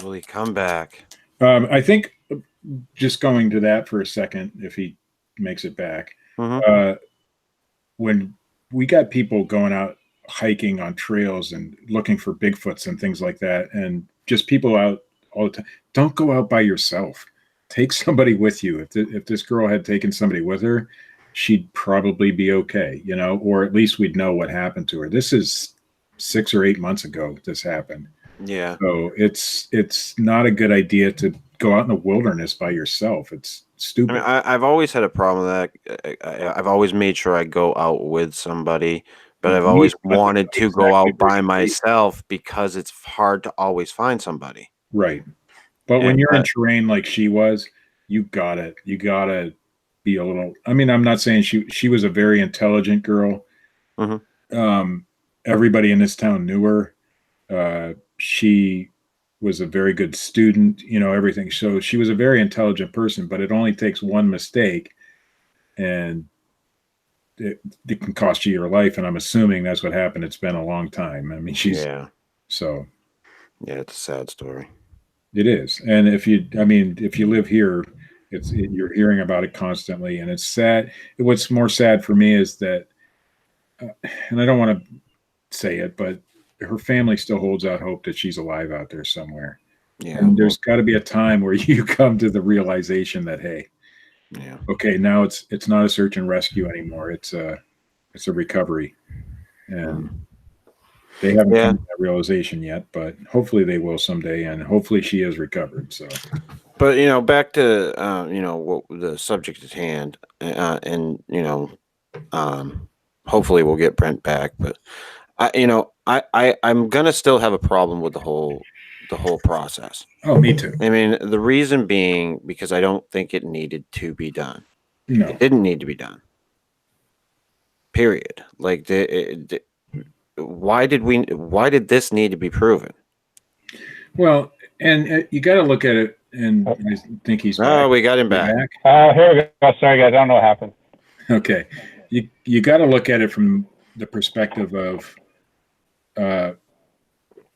S1: Will he come back?
S3: I think just going to that for a second, if he makes it back, when we got people going out hiking on trails and looking for Bigfoots and things like that, and just people out all the time, don't go out by yourself. Take somebody with you. If this girl had taken somebody with her, she'd probably be okay, you know, or at least we'd know what happened to her. This is 6 or 8 months ago this happened.
S1: Yeah.
S3: So it's not a good idea to go out in the wilderness by yourself. It's stupid.
S1: I mean, I've always had a problem with that. I've always made sure I go out with somebody, but I've always wanted to go out by myself because it's hard to always find somebody.
S3: Right. But when you're in terrain like she was, you gotta be a little. I mean, I'm not saying she was a very intelligent girl. Everybody in this town knew her. She was a very good student, you know, everything. So she was a very intelligent person, but it only takes one mistake and it can cost you your life. And I'm assuming that's what happened. It's been a long time. I mean, so.
S1: Yeah, it's a sad story.
S3: It is. And if you live here, you're hearing about it constantly, and it's sad. What's more sad for me is that, and I don't want to say it, but her family still holds out hope that she's alive out there somewhere.
S1: Yeah.
S3: And there's got to be a time where you come to the realization that, hey, okay, now it's not a search and rescue anymore. It's a recovery, and they haven't come to that realization yet, but hopefully they will someday, and hopefully she is recovered. So,
S1: but you know, back to what the subject at hand, and hopefully we'll get Brent back. But I'm gonna still have a problem with the whole process.
S3: Oh, me too.
S1: I mean, the reason being because I don't think it needed to be done.
S3: No,
S1: it didn't need to be done. Period. Like why did this need to be proven?
S3: Well, and you got to look at it, and I think he's back.
S1: Oh, we got him back.
S2: Here we go. Sorry, guys. I don't know what happened.
S3: Okay. You got to look at it from the perspective of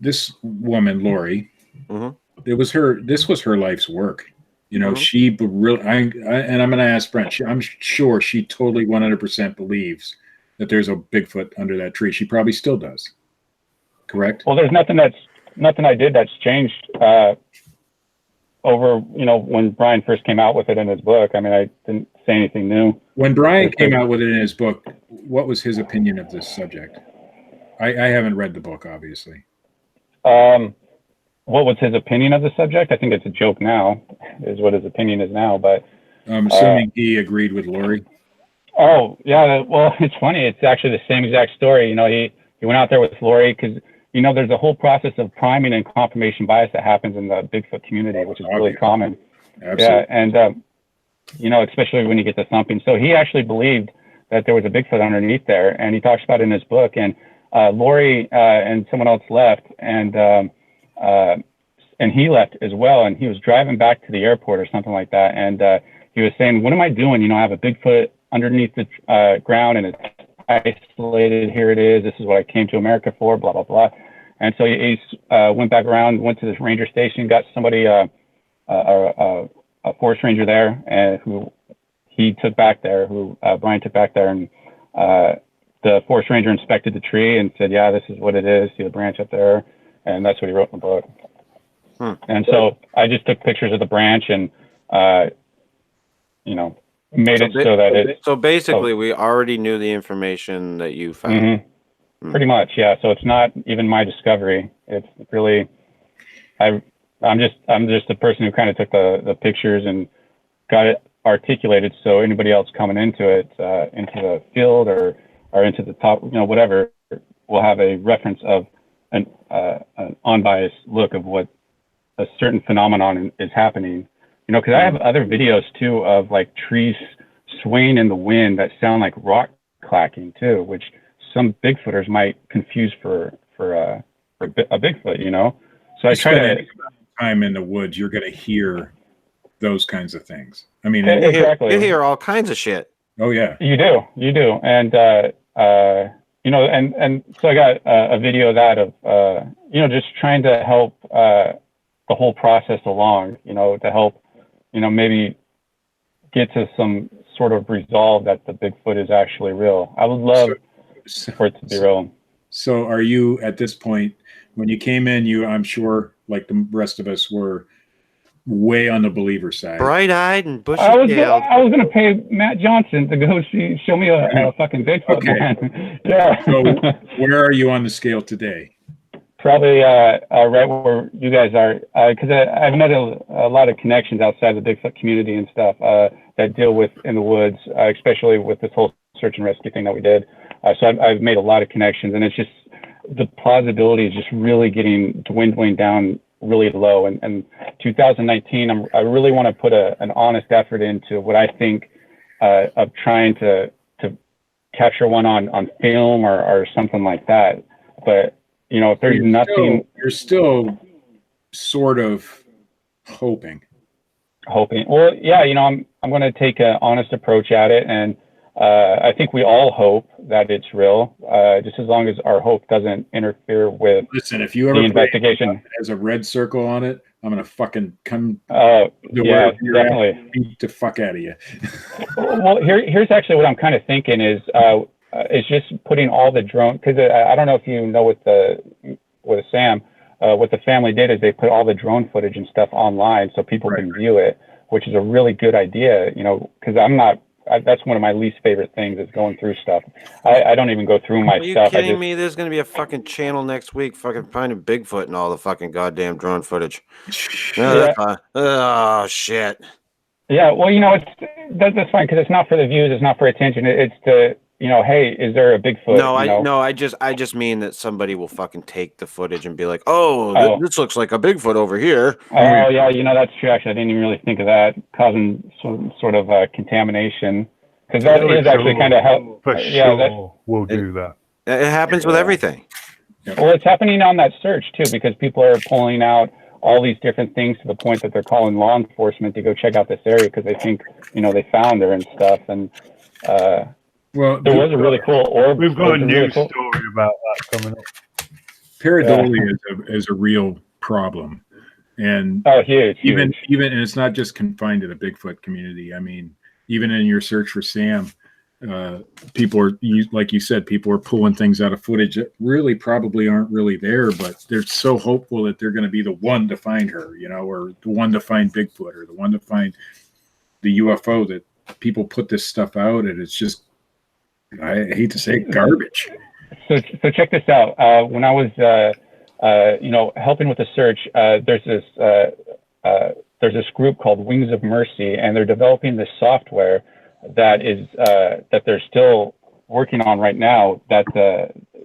S3: this woman, Lori. This was her life's work. You know, she really, and I'm going to ask Brent, I'm sure she totally 100% believes that there's a Bigfoot under that tree. She probably still does. Correct?
S2: Well, there's nothing I did that's changed over, when Brian first came out with it in his book. I mean, I didn't say anything new.
S3: When Brian came out with it in his book, what was his opinion of this subject? I haven't read the book, obviously.
S2: What was his opinion of the subject? I think it's a joke now, is what his opinion is now. But
S3: I'm assuming he agreed with Lori.
S2: Oh, yeah. Well, it's funny. It's actually the same exact story. He went out there with Lori because, there's a whole process of priming and confirmation bias that happens in the Bigfoot community, which is really common.
S3: Absolutely.
S2: Yeah. And, especially when you get to thumping. So he actually believed that there was a Bigfoot underneath there. And he talks about it in his book. And Lori and someone else left. And he left as well. And he was driving back to the airport or something like that. And he was saying, what am I doing? I have a Bigfoot underneath the ground and it's isolated. Here it is. This is what I came to America for, blah, blah, blah. And so he went back around, went to this ranger station, got somebody, a forest ranger there, and who he took back there, Brian took back there. And the forest ranger inspected the tree and said, yeah, this is what it is. See the branch up there. And that's what he wrote in the book. And so I just took pictures of the branch and, made it so that it.
S1: So basically, we already knew the information that you found.
S2: Pretty much, yeah. So it's not even my discovery. It's really, I'm just the person who kind of took the pictures and got it articulated so anybody else coming into it, into the field or into the top, whatever, will have a reference of an unbiased look of what a certain phenomenon is happening. Because I have other videos too of like trees swaying in the wind that sound like rock clacking too, which some Bigfooters might confuse for a Bigfoot. So I try to
S3: time in the woods. You're going to hear those kinds of things. I mean,
S2: exactly.
S1: You hear all kinds of shit.
S3: Oh yeah,
S2: you do, and and so I got a video of that of just trying to help the whole process along. To help. Maybe get to some sort of resolve that the Bigfoot is actually real. I would love for it to be real.
S3: So are you at this point, when you came in, I'm sure like the rest of us were way on the believer side.
S1: Bright-eyed and
S2: I was
S1: bushy-tailed.
S2: going to pay Matt Johnson to go show me a fucking Bigfoot,
S3: Okay.
S2: man. Yeah.
S3: So where are you on the scale today?
S2: Probably right where you guys are, because I've met a lot of connections outside the Bigfoot community and stuff that deal with in the woods, especially with this whole search and rescue thing that we did. So I've made a lot of connections, and it's just the plausibility is just really dwindling down really low. And 2019, I really want to put an honest effort into what I think of trying to capture one on film or something like that. But if there's nothing,
S3: you're still sort of hoping.
S2: Well, yeah, I'm going to take an honest approach at it, and I think we all hope that it's real, just as long as our hope doesn't interfere with.
S3: Listen, if you ever
S2: the investigation
S3: has a red circle on it, I'm gonna fucking come.
S2: Yeah, definitely
S3: beat the fuck out of you.
S2: Well, here's actually what I'm kind of thinking is just putting all the drone, because I don't know if you know with Sam, what the family did is they put all the drone footage and stuff online so people can view it, which is a really good idea, because that's one of my least favorite things is going through stuff. I don't even go through my stuff.
S1: Are you kidding me? There's going to be a fucking channel next week fucking finding Bigfoot and all the fucking goddamn drone footage. Oh, shit.
S2: Yeah, well, that's fine because it's not for the views, it's not for attention. It's to, hey, is there a Bigfoot?
S1: I just mean that somebody will fucking take the footage and be like, this looks like a Bigfoot over here.
S2: Oh, yeah, that's true. Actually, I didn't even really think of that, causing some sort of contamination. Because that is actually kind of how.
S4: For sure, we'll do that.
S1: It happens with everything.
S2: Well, it's happening on that search, too, because people are pulling out all these different things to the point that they're calling law enforcement to go check out this area because they think, they found her and stuff. And,
S3: well,
S2: there was a really cool orb.
S4: We've got a news story about that coming up.
S3: Pareidolia is a real problem, and
S2: huge.
S3: And it's not just confined to the Bigfoot community. I mean, even in your search for Sam, people are, like you said, people are pulling things out of footage that really probably aren't really there, but they're so hopeful that they're going to be the one to find her, or the one to find Bigfoot, or the one to find the UFO. That people put this stuff out, and it's just, I hate to say, garbage.
S2: So check this out. When I was, helping with the search, there's this group called Wings of Mercy, and they're developing this software that they're still working on right now that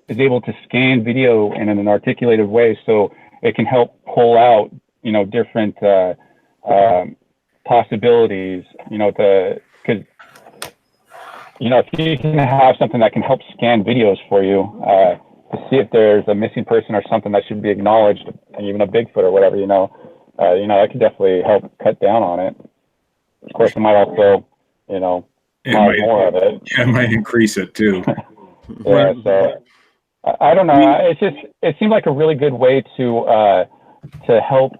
S2: is able to scan video in an articulated way, so it can help pull out, different possibilities, because. If you can have something that can help scan videos for you to see if there's a missing person or something that should be acknowledged, even a Bigfoot or whatever, that could definitely help cut down on it. Of course, it might also, more of it.
S3: Yeah, it might increase it too.
S2: Yeah, so I don't know. It seemed like a really good way to help,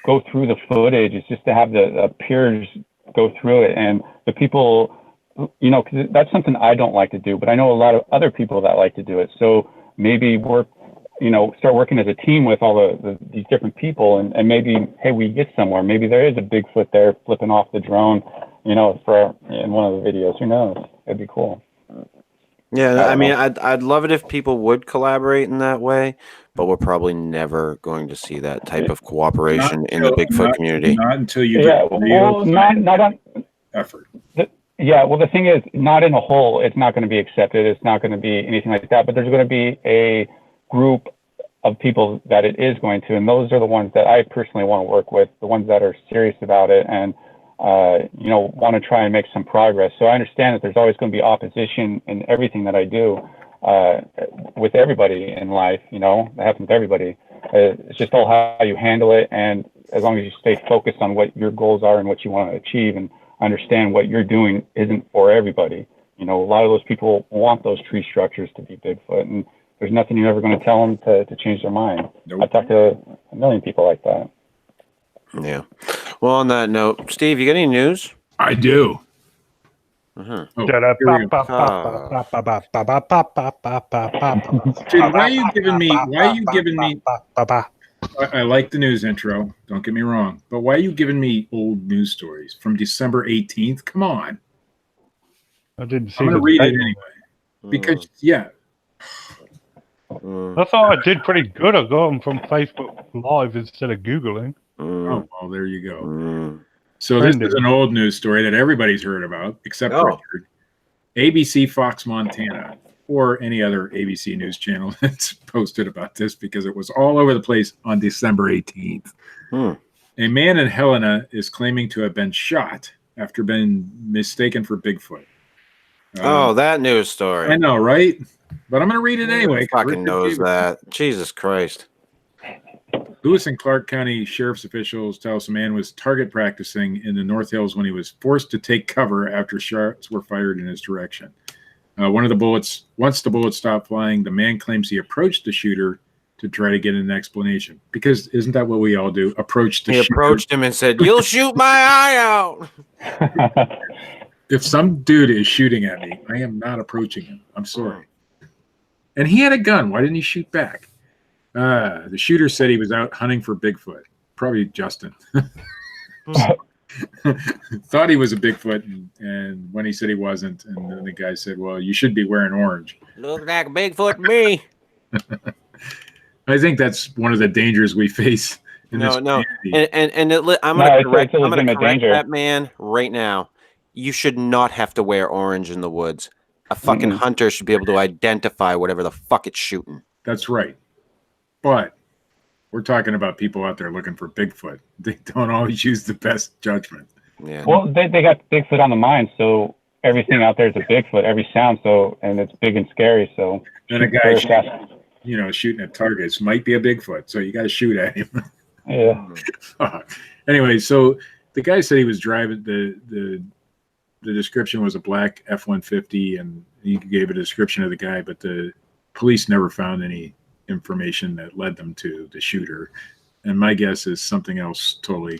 S2: go through the footage. It's just to have the peers go through it and the people. Because that's something I don't like to do, but I know a lot of other people that like to do it. So maybe start working as a team with all these different people, and maybe, hey, we get somewhere. Maybe there is a Bigfoot there flipping off the drone, in one of the videos. Who knows? It'd be cool.
S1: Yeah, I mean, I'd love it if people would collaborate in that way, but we're probably never going to see that type of cooperation in the Bigfoot community.
S3: Not until you get
S2: not on
S3: effort.
S2: Yeah, well, the thing is, not in a whole, it's not going to be accepted. It's not going to be anything like that. But there's going to be a group of people that it is going to, and those are the ones that I personally want to work with, the ones that are serious about it and, want to try and make some progress. So I understand that there's always going to be opposition in everything that I do with everybody in life, that happens to everybody. It's just all how you handle it. And as long as you stay focused on what your goals are and what you want to achieve and understand what you're doing isn't for everybody. A lot of those people want those tree structures to be Bigfoot, and there's nothing you're ever going to tell them to change their mind. Nope. I've talked to a million people like that.
S1: Yeah. Well, on that note, Steve, you got any news?
S3: I do.
S1: Uh-huh.
S3: Oh, here we go. Dude, why are you giving me I like the news intro. Don't get me wrong. But why are you giving me old news stories from December 18th? Come on.
S4: I didn't see
S3: I'm going to
S4: the
S3: read it
S4: date.
S3: anyway. Because, yeah.
S4: I thought I did pretty good. I got them from Facebook Live instead of Googling.
S3: Oh, well, there you go.
S1: Mm.
S3: So this is an old news story that everybody's heard about, except Richard. ABC Fox Montana, or any other ABC news channel that's posted about this, because it was all over the place on December 18th. A man in Helena is claiming to have been shot after being mistaken for Bigfoot.
S1: That news story.
S3: I know, right? But I'm going to read it anyway.
S1: Who fucking knows that? Jesus Christ.
S3: Lewis and Clark County Sheriff's officials tell us a man was target practicing in the North Hills when he was forced to take cover after shots were fired in his direction. Once the bullets stopped flying, the man claims he approached the shooter to try to get an explanation. Because isn't that what we all do? Approach the shooter.
S1: He approached him and said, "You'll shoot my eye out."
S3: If some dude is shooting at me, I am not approaching him. I'm sorry. And he had a gun. Why didn't he shoot back? The shooter said he was out hunting for Bigfoot. Probably Justin. Thought he was a Bigfoot, and when he said he wasn't, and then the guy said, "Well, you should be wearing orange."
S1: Look like Bigfoot to me.
S3: I think that's one of the dangers we face in this community.
S1: And I'm going to correct that man right now. You should not have to wear orange in the woods. A fucking hunter should be able to identify whatever the fuck it's shooting.
S3: That's right. But we're talking about people out there looking for Bigfoot. They don't always use the best judgment.
S1: Yeah.
S2: Well, they got Bigfoot on the mind, so everything out there is a Bigfoot, every sound, and it's big and scary. So
S3: and a guy shooting at targets might be a Bigfoot, so you got to shoot at him.
S2: Yeah.
S3: Anyway, so the guy said he was driving the description was a black F-150, and he gave a description of the guy, but the police never found any information that led them to the shooter. And my guess is something else totally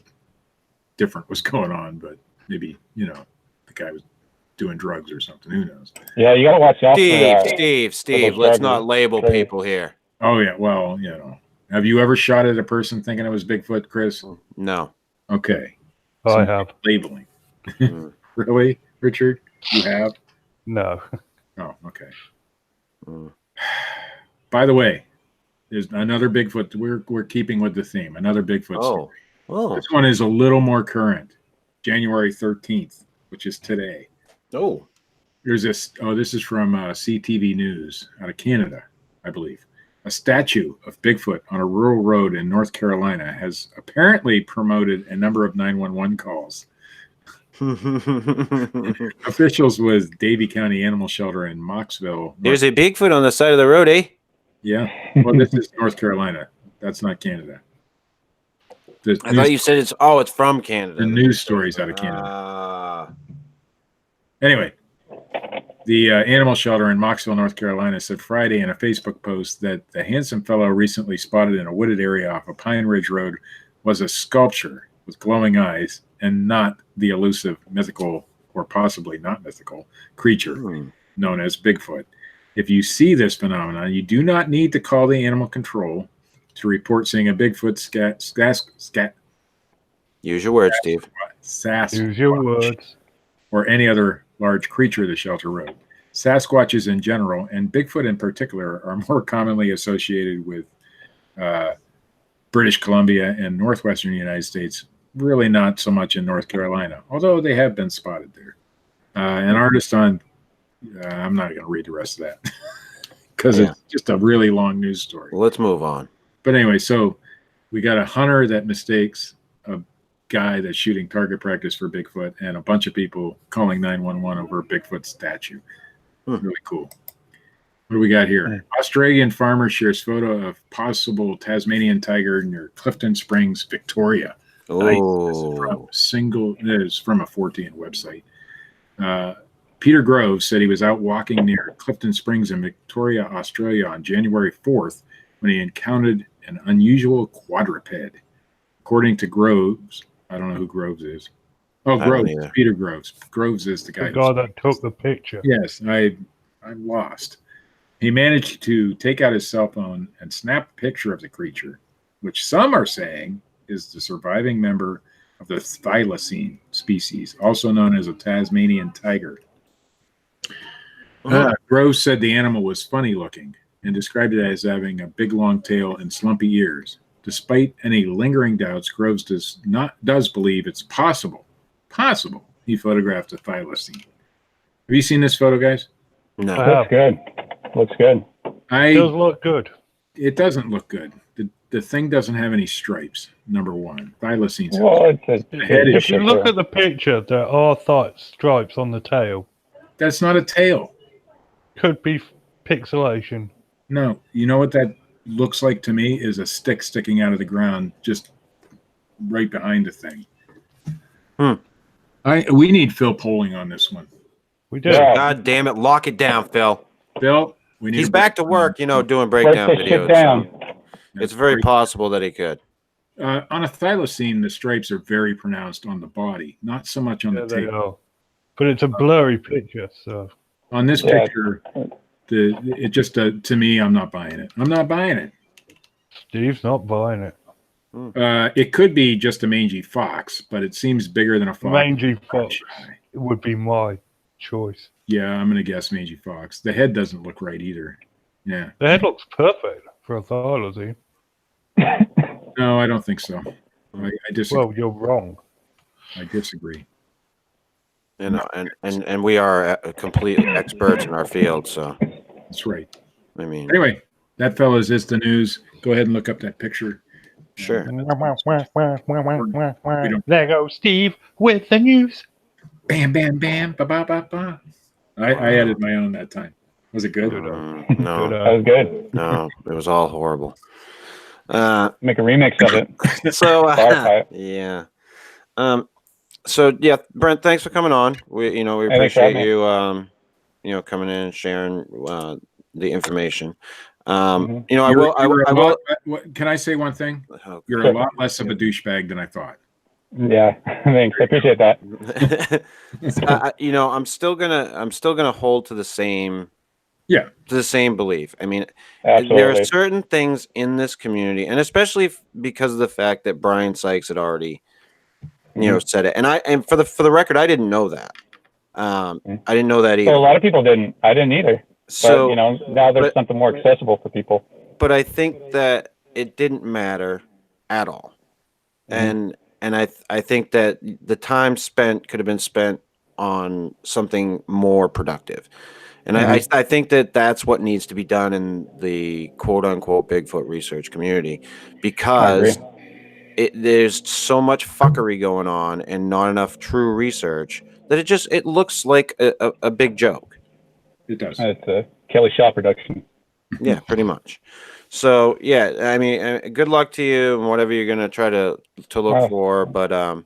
S3: different was going on, but maybe, the guy was doing drugs or something. Who knows?
S2: Yeah, you got to watch out
S1: Steve, let's not label people here.
S3: Oh, yeah. Well, have you ever shot at a person thinking it was Bigfoot, Chris?
S1: No.
S3: Okay.
S4: I have.
S3: Labeling. Really, Richard? You have?
S4: No.
S3: Oh, okay. By the way, there's another Bigfoot. We're keeping with the theme. Another Bigfoot story.
S1: Oh.
S3: This one is a little more current. January 13th, which is today.
S1: Oh.
S3: There's this. Oh, this is from CTV News out of Canada, I believe. A statue of Bigfoot on a rural road in North Carolina has apparently promoted a number of 911 calls. Officials with Davie County Animal Shelter in Moxville.
S1: There's a Bigfoot on the side of the road, eh?
S3: Yeah. Well, this is North Carolina. That's not Canada.
S1: I thought you said it's from Canada.
S3: The news stories out of Canada. Anyway, the animal shelter in Moxville, North Carolina said Friday in a Facebook post that the handsome fellow recently spotted in a wooded area off a Pine Ridge Road was a sculpture with glowing eyes and not the elusive mythical, or possibly not mythical, creature known as Bigfoot. If you see this phenomenon, you do not need to call the animal control to report seeing a Bigfoot scat.
S1: Use your words, Steve.
S4: Use your words.
S3: Or any other large creature, the shelter wrote. Sasquatches in general, and Bigfoot in particular, are more commonly associated with British Columbia and northwestern United States, really not so much in North Carolina, although they have been spotted there. An artist on, I'm not going to read the rest of that because it's just a really long news story.
S1: Well, let's move on.
S3: But anyway, so we got a hunter that mistakes a guy that's shooting target practice for Bigfoot, and a bunch of people calling 911 over a Bigfoot statue. Really cool. What do we got here? Australian farmer shares photo of possible Tasmanian tiger near Clifton Springs, Victoria.
S1: Oh,
S3: This is from a Fortean website. Peter Groves said he was out walking near Clifton Springs in Victoria, Australia on January 4th when he encountered an unusual quadruped. According to Groves, I don't know who Groves is. Oh, Groves, Peter Groves. Groves is the guy.
S4: The guy that took the picture.
S3: Yes, I'm lost. He managed to take out his cell phone and snap a picture of the creature. which some are saying is the surviving member of the thylacine species, also known as a Tasmanian tiger. Groves said the animal was funny looking and described it as having a big long tail and slumpy ears. Despite any lingering doubts, Groves does believe it's possible he photographed a thylacine. Have you seen this photo, guys?
S1: No.
S2: Looks good. Looks good.
S4: It does look good.
S3: It doesn't look good. The thing doesn't have any stripes, number one. Thylacines.
S2: Well,
S4: If you look at the picture, there are stripes on the tail.
S3: That's not a tail.
S4: Could be pixelation.
S3: No. You know what that looks like to me is a stick sticking out of the ground just right behind the thing. We need Phil polling on this one.
S4: We do.
S2: Yeah.
S1: God damn it. Lock it down, Phil.
S3: Phil, we need
S1: He's back to work, doing breakdown
S2: Write this shit
S1: videos.
S2: down.
S1: It's very possible that he could.
S3: On a thylacine, the stripes are very pronounced on the body, not so much on the
S4: They
S3: tail.
S4: are. But it's a blurry picture, so.
S3: On this picture, it just to me, I'm not buying it. I'm not buying it.
S4: Steve's not buying it.
S3: It could be just a mangy fox, but it seems bigger than a fox.
S4: Mangy fox would be my choice.
S3: Yeah, I'm gonna guess mangy fox. The head doesn't look right either. Yeah.
S4: The head looks perfect for a thylacine.
S3: No, I don't think so. I disagree.
S4: Well, you're wrong.
S3: I disagree.
S1: And we are complete experts in our field, so.
S3: That's right.
S1: I mean.
S3: Anyway, that, fellas, is the news. Go ahead and look up that picture.
S1: Sure.
S4: There goes Steve with the news.
S3: Bam, bam, bam, ba ba ba ba. I added my own that time. Was it good?
S1: No,
S2: That was good.
S1: no, it was all horrible.
S2: Make a remix of it.
S1: So
S2: Firefight.
S1: yeah. So yeah, Brent, thanks for coming on. We
S2: Hey, thanks for
S1: appreciate
S2: having
S1: you coming in and sharing the information.
S2: Mhm.
S1: I will.
S3: Can I say one thing?
S1: Oh,
S3: You're a lot less of a douchebag than I thought.
S2: Yeah, thanks. I appreciate that.
S1: I'm still gonna hold to the same.
S3: Yeah.
S1: To the same belief. I mean,
S2: Absolutely.
S1: there are certain things in this community, and especially because of the fact that Brian Sykes had already, said it. And for the record, I didn't know that. I didn't know that either.
S2: Well, a lot of people didn't. I didn't either.
S1: So
S2: But, now there's something more accessible for people.
S1: But I think that it didn't matter at all, and I think that the time spent could have been spent on something more productive. And I think that that's what needs to be done in the quote unquote Bigfoot research community, because there's so much fuckery going on and not enough true research that it looks like a big joke.
S3: It does.
S2: It's a Kelly Shaw production.
S1: Yeah, pretty much. So yeah, I mean, good luck to you and whatever you're gonna try to look for. But I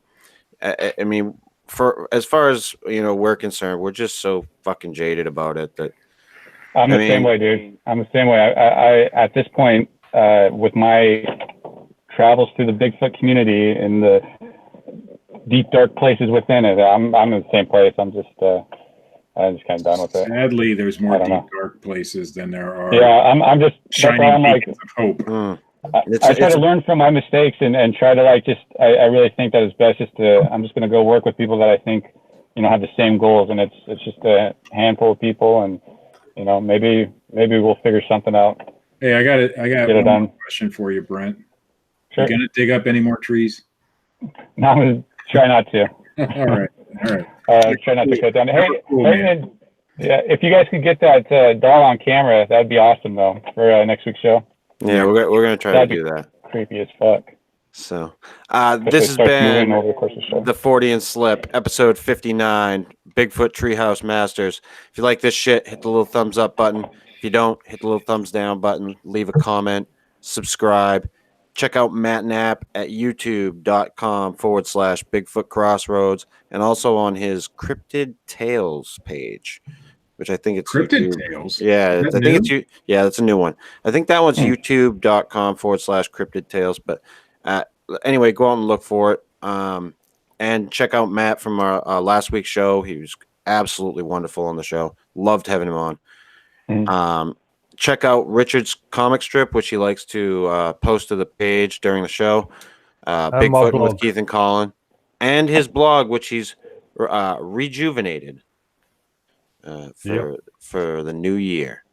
S1: mean, for as far as we're concerned, we're just so fucking jaded about it that
S2: I'm the same way, dude. I'm the same way. I at this point, with my travels through the Bigfoot community and the deep dark places within it, I'm in the same place. I'm just kind of done with it.
S3: Sadly, there's more deep dark places than there are.
S2: Yeah, I'm just
S3: shining beacons of hope.
S2: I try to learn from my mistakes and try to I really think that it's best I'm just going to go work with people that I think, have the same goals, and it's just a handful of people, and maybe we'll figure something out.
S3: Hey, I got one more question for you, Brent.
S2: Sure.
S3: You gonna dig up any more trees?
S2: No, I'm gonna try not to.
S3: All right.
S2: Try not to cut down. Hey, yeah, if you guys could get that doll on camera, that'd be awesome though for next week's show.
S1: Yeah, we're gonna try to do that.
S2: Creepy as fuck.
S1: So, this has been
S2: over the course of the show.
S1: The Fortean Slip, episode 59, Bigfoot Treehouse Masters. If you like this shit, hit the little thumbs up button. If you don't, hit the little thumbs down button. Leave a comment. Subscribe. Check out Matt Knapp at youtube.com/bigfootcrossroads, and also on his Cryptid Tales page, which I think it's
S3: Cryptid Tales.
S1: Yeah, I think it's that's a new one. I think that one's youtube.com/Cryptid Tales. But anyway, go out and look for it. And check out Matt from our last week's show. He was absolutely wonderful on the show. Loved having him on. check out Richard's comic strip, which he likes to post to the page during the show. Bigfoot with Keith and Colin, and his blog, which he's rejuvenated for the new year.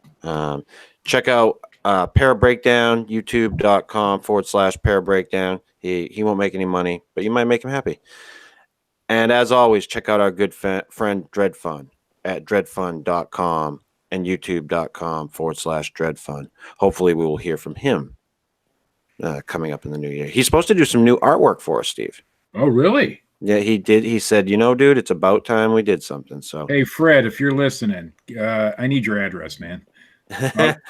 S1: Check out Para Breakdown, youtube.com/Para Breakdown. He won't make any money, but you might make him happy. And as always, check out our good friend Dred Funn at dredfunn.com and youtube.com/Dred Funn. Hopefully we will hear from him coming up in the new year. He's supposed to do some new artwork for us, Steve.
S3: Oh, really?
S1: Yeah, he did. He said, dude, it's about time we did something. So,
S3: hey, Fred, if you're listening, I need your address, man.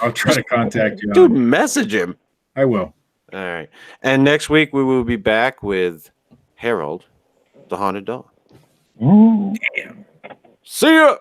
S3: I'll try to contact you.
S1: Dude, message him.
S3: I will.
S1: All right. And next week we will be back with Harold, the Haunted Dog.
S3: Damn.
S1: See ya.